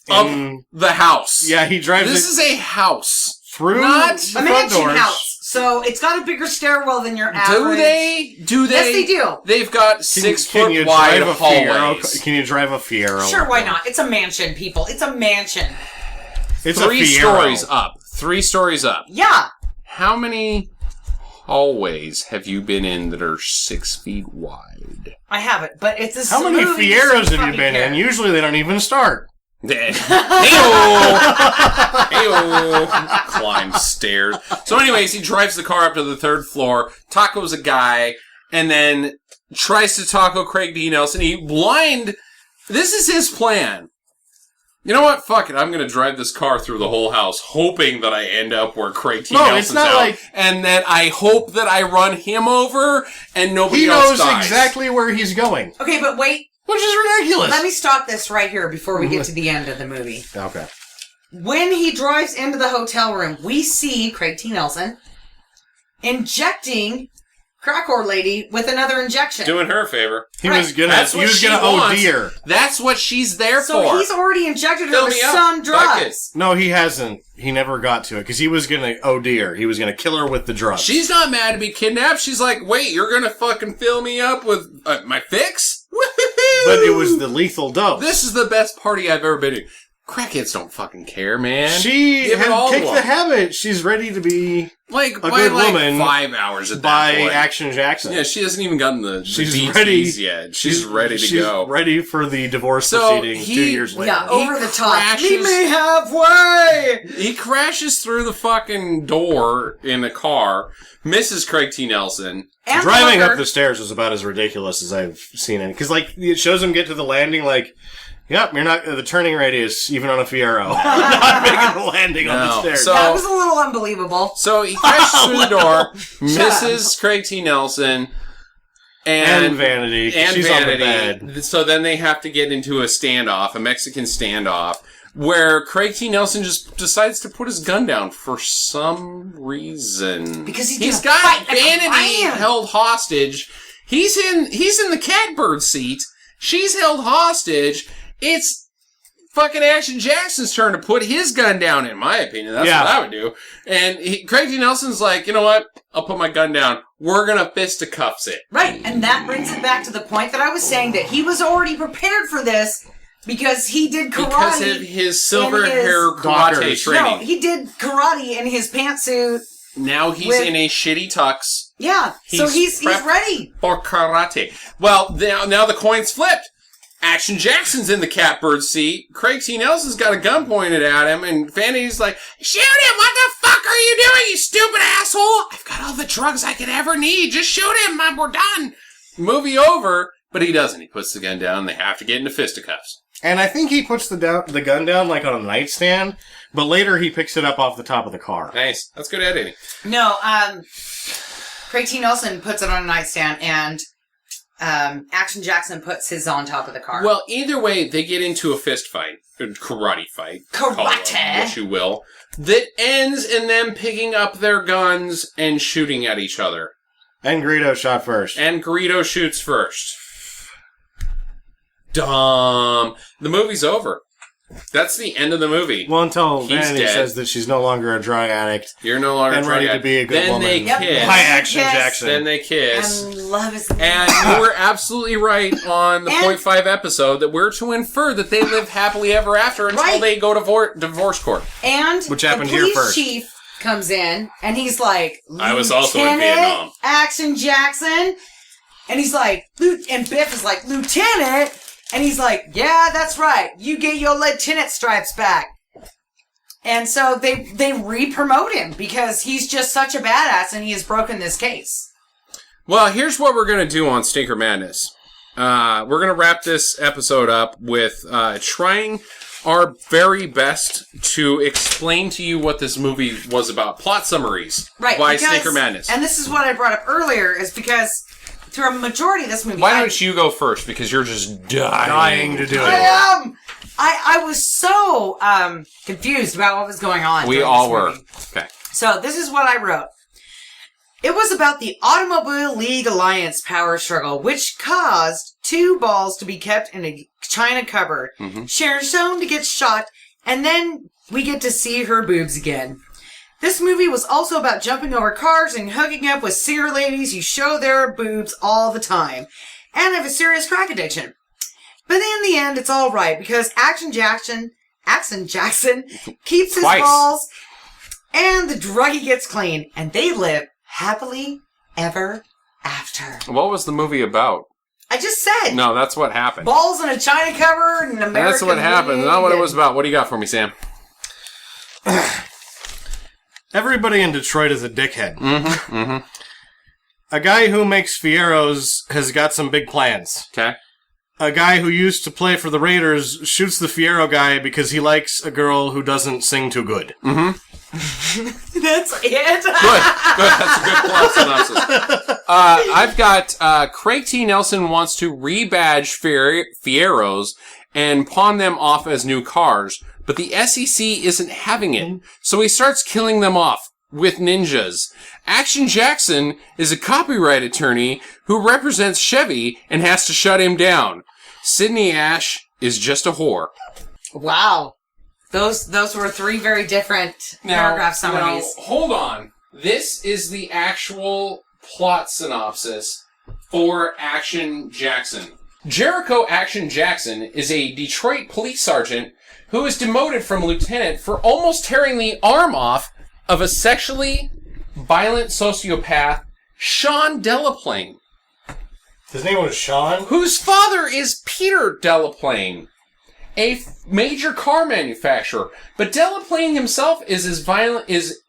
up In- the house. yeah, he drives This it is a house. through not the A front mansion doors. house. So it's got a bigger stairwell than your average. Do they? Yes, they do. They've got Can 6 can you foot wide drive a Fiero? hallways. Can you drive a Fiero? Sure, why not? It's a mansion, people. It's a mansion. It's Three a Fiero. stories up. 3 stories up. Yeah. How many hallways have you been in that are 6 feet wide? I haven't, but it's a How many movie, Fieros so have you been in? Usually they don't even start. Hey-o! Climb stairs. So anyways, he drives the car up to the 3rd floor, tacos a guy, and then tries to taco Craig D. Nelson. This is his plan. You know what? Fuck it. I'm going to drive this car through the whole house, hoping that I end up where Craig T. Nelson's it's not out. like... And then I hope that I run him over and nobody else He knows dies. exactly where he's going. Okay, but wait. Which is ridiculous. Let me stop this right here before we get to the end of the movie. Okay. When he drives into the hotel room, we see Craig T. Nelson injecting crack whore lady with another injection. Doing her a favor. He was gonna OD her. That's what she's there So for. he's already injected her Fill with me up. some Fuck drugs. No, he hasn't. He never got to it because he was gonna OD her. He was gonna kill her with the drugs. She's not mad to be kidnapped. She's like, wait, you're gonna fucking fill me up with my fix? Woohoo! But it was the lethal dose. This is the best party I've ever been to. Crackheads don't fucking care, man. She Give it had all kicked to the them. habit. She's ready to be Like, a by good like woman 5 hours at by that point. Action Jackson. Yeah, she hasn't even gotten the She's DTs ready yet. She's ready to go. Ready for the divorce So proceedings he- 2 years later. Yeah, over the top. crashes- Meet me halfway! He crashes through the fucking door in the car, misses Craig T. Nelson. And Driving Walker. up the stairs was about as ridiculous as I've seen it. Because, like, it shows him get to the landing, like, yep, you're not, the turning radius, even on a Fiero. Not making the landing on the No. stairs. So- That was a little unbelievable. So he crashes through the door, misses Craig T. Nelson, and Vanity. and She's Vanity. on the bed. So then they have to get into a standoff, a Mexican standoff, where Craig T. Nelson just decides to put his gun down for some reason. Because he's he's gonna got fight like a Vanity lion. held hostage. He's in the catbird seat. She's held hostage. It's fucking Action Jackson's turn to put his gun down, in my opinion. That's Yeah. what I would do. And Craig T. Nelson's like, you know what? I'll put my gun down. We're gonna fisticuffs it. Right, and that brings it back to the point that I was saying that he was already prepared for this because he did karate. Because of his silver in his- hair karate Dockers. training. No, he did karate in his pantsuit. Now he's with- in a shitty tux Yeah, so he's prepped ready. for karate. Well, now the coin's flipped. Action Jackson's in the catbird seat. Craig T. Nelson's got a gun pointed at him, and Vanity's like, shoot him! What the fuck are you doing, you stupid asshole? I've got all the drugs I could ever need. Just shoot him, we're done. Movie over, but he doesn't. He puts the gun down, and they have to get into fisticuffs. And I think he puts the gun down, like, on a nightstand, but later he picks it up off the top of the car. Nice. That's good editing. No, Craig T. Nelson puts it on a nightstand, and Action Jackson puts his on top of the car. Well, either way, they get into a fist fight, a karate fight, call it Karate. what you will, that ends in them picking up their guns and shooting at each other. And Greedo shot first. And Greedo shoots first. Dumb. The movie's over. That's the end of the movie. Well, until He's Vanity dead. says that she's no longer a drug addict. You're no longer And ready trying to be a good then woman. They Yep. kiss. By Action Yes. Jackson. Then they kiss. and love is And you were absolutely right on the And- 0.5 episode that we're to infer that they live happily ever after until Right. they go to divorce court. And Which happened the here police first. chief comes in, and he's like, I was also in "Lieutenant Vietnam." Action Jackson. And he's like, and Biff is like, Lieutenant. And he's like, yeah, that's right. You get your lieutenant stripes back. And so they re-promote him because he's just such a badass and he has broken this case. Well, here's what we're going to do on Stinker Madness. We're going to wrap this episode up with trying our very best to explain to you what this movie was about. Plot summaries. Right. Why because- Stinker Madness? And this is what I brought up earlier, is because through a majority of this movie... Why don't you go first? Because you're just dying to do I it. am! I was so confused about what was going on. We during all this were. movie. Okay. So this is what I wrote. It was about the Automobile League Alliance power struggle, which caused 2 balls to be kept in a china cupboard. Mm-hmm. Sharon Stone to get shot, and then we get to see her boobs again. This movie was also about jumping over cars and hooking up with singer ladies who show their boobs all the time, and have a serious crack addiction. But in the end, it's all right, because Action Jackson Action Jackson keeps his Twice. balls, and the druggie gets clean, and they live happily ever after. What was the movie about? I just said. No, that's what happened. Balls in a china cupboard and American. That's what happened. Not what it was about. What do you got for me, Sam? Everybody in Detroit is a dickhead. Mm-hmm. Mm-hmm. A guy who makes Fieros has got some big plans. Okay. A guy who used to play for the Raiders shoots the Fiero guy because he likes a girl who doesn't sing too good. Mm-hmm. That's it. Good. That's a good plot synopsis. I've got Craig T. Nelson wants to rebadge Fieros and pawn them off as new cars, but the SEC isn't having it, so he starts killing them off with ninjas. Action Jackson is a copyright attorney who represents Chevy and has to shut him down. Sydney Ash is just a whore. Wow. Those were three very different paragraph summaries. Now, hold on. This is the actual plot synopsis for Action Jackson. Jericho Action Jackson is a Detroit police sergeant who is demoted from lieutenant for almost tearing the arm off of a sexually violent sociopath, Sean Delaplane, His name was Sean? whose father is Peter Delaplane, a major car manufacturer. But Delaplane himself is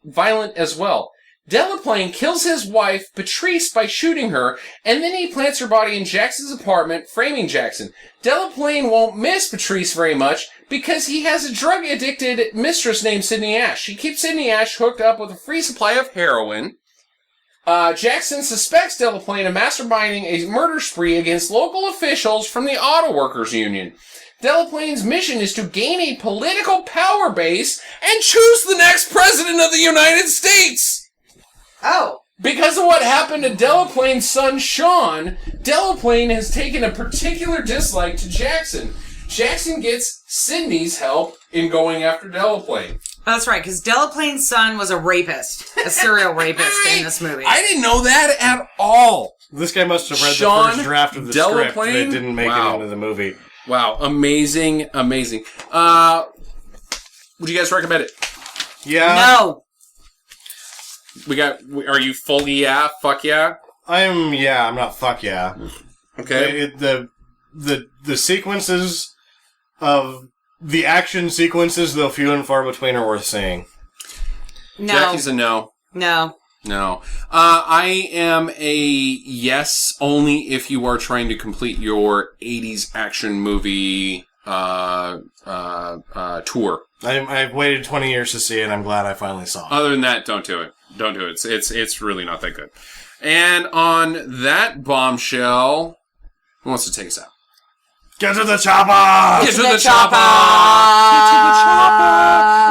violent as well. Delaplane kills his wife, Patrice, by shooting her, and then he plants her body in Jackson's apartment, framing Jackson. Delaplane won't miss Patrice very much because he has a drug-addicted mistress named Sydney Ash. She keeps Sydney Ash hooked up with a free supply of heroin. Jackson suspects Delaplane of masterminding a murder spree against local officials from the Auto Workers Union. Delaplane's mission is to gain a political power base and choose the next president of the United States! Oh. Because of what happened to Delaplane's son, Sean, Delaplane has taken a particular dislike to Jackson. Jackson gets Sydney's help in going after Delaplane. That's right, because Delaplane's son was a rapist. A serial rapist in this movie. I didn't know that at all. This guy must have read Sean the first draft of the script Delaplane? that didn't make Wow. it into the movie. Wow, amazing. Would you guys recommend it? Yeah. No. Are you fully yeah? Fuck yeah? I'm not fuck yeah. Okay. The sequences of the action sequences, though few and far between, are worth seeing. No. Jackie's a no. No. No. I am a yes, only if you are trying to complete your 80s action movie tour. I've waited 20 years to see it. I'm glad I finally saw it. Other than that, don't do it. Don't do it. It's really not that good. And on that bombshell, who wants to take us out? Get to the chopper! Get to the chopper! Get to the chopper!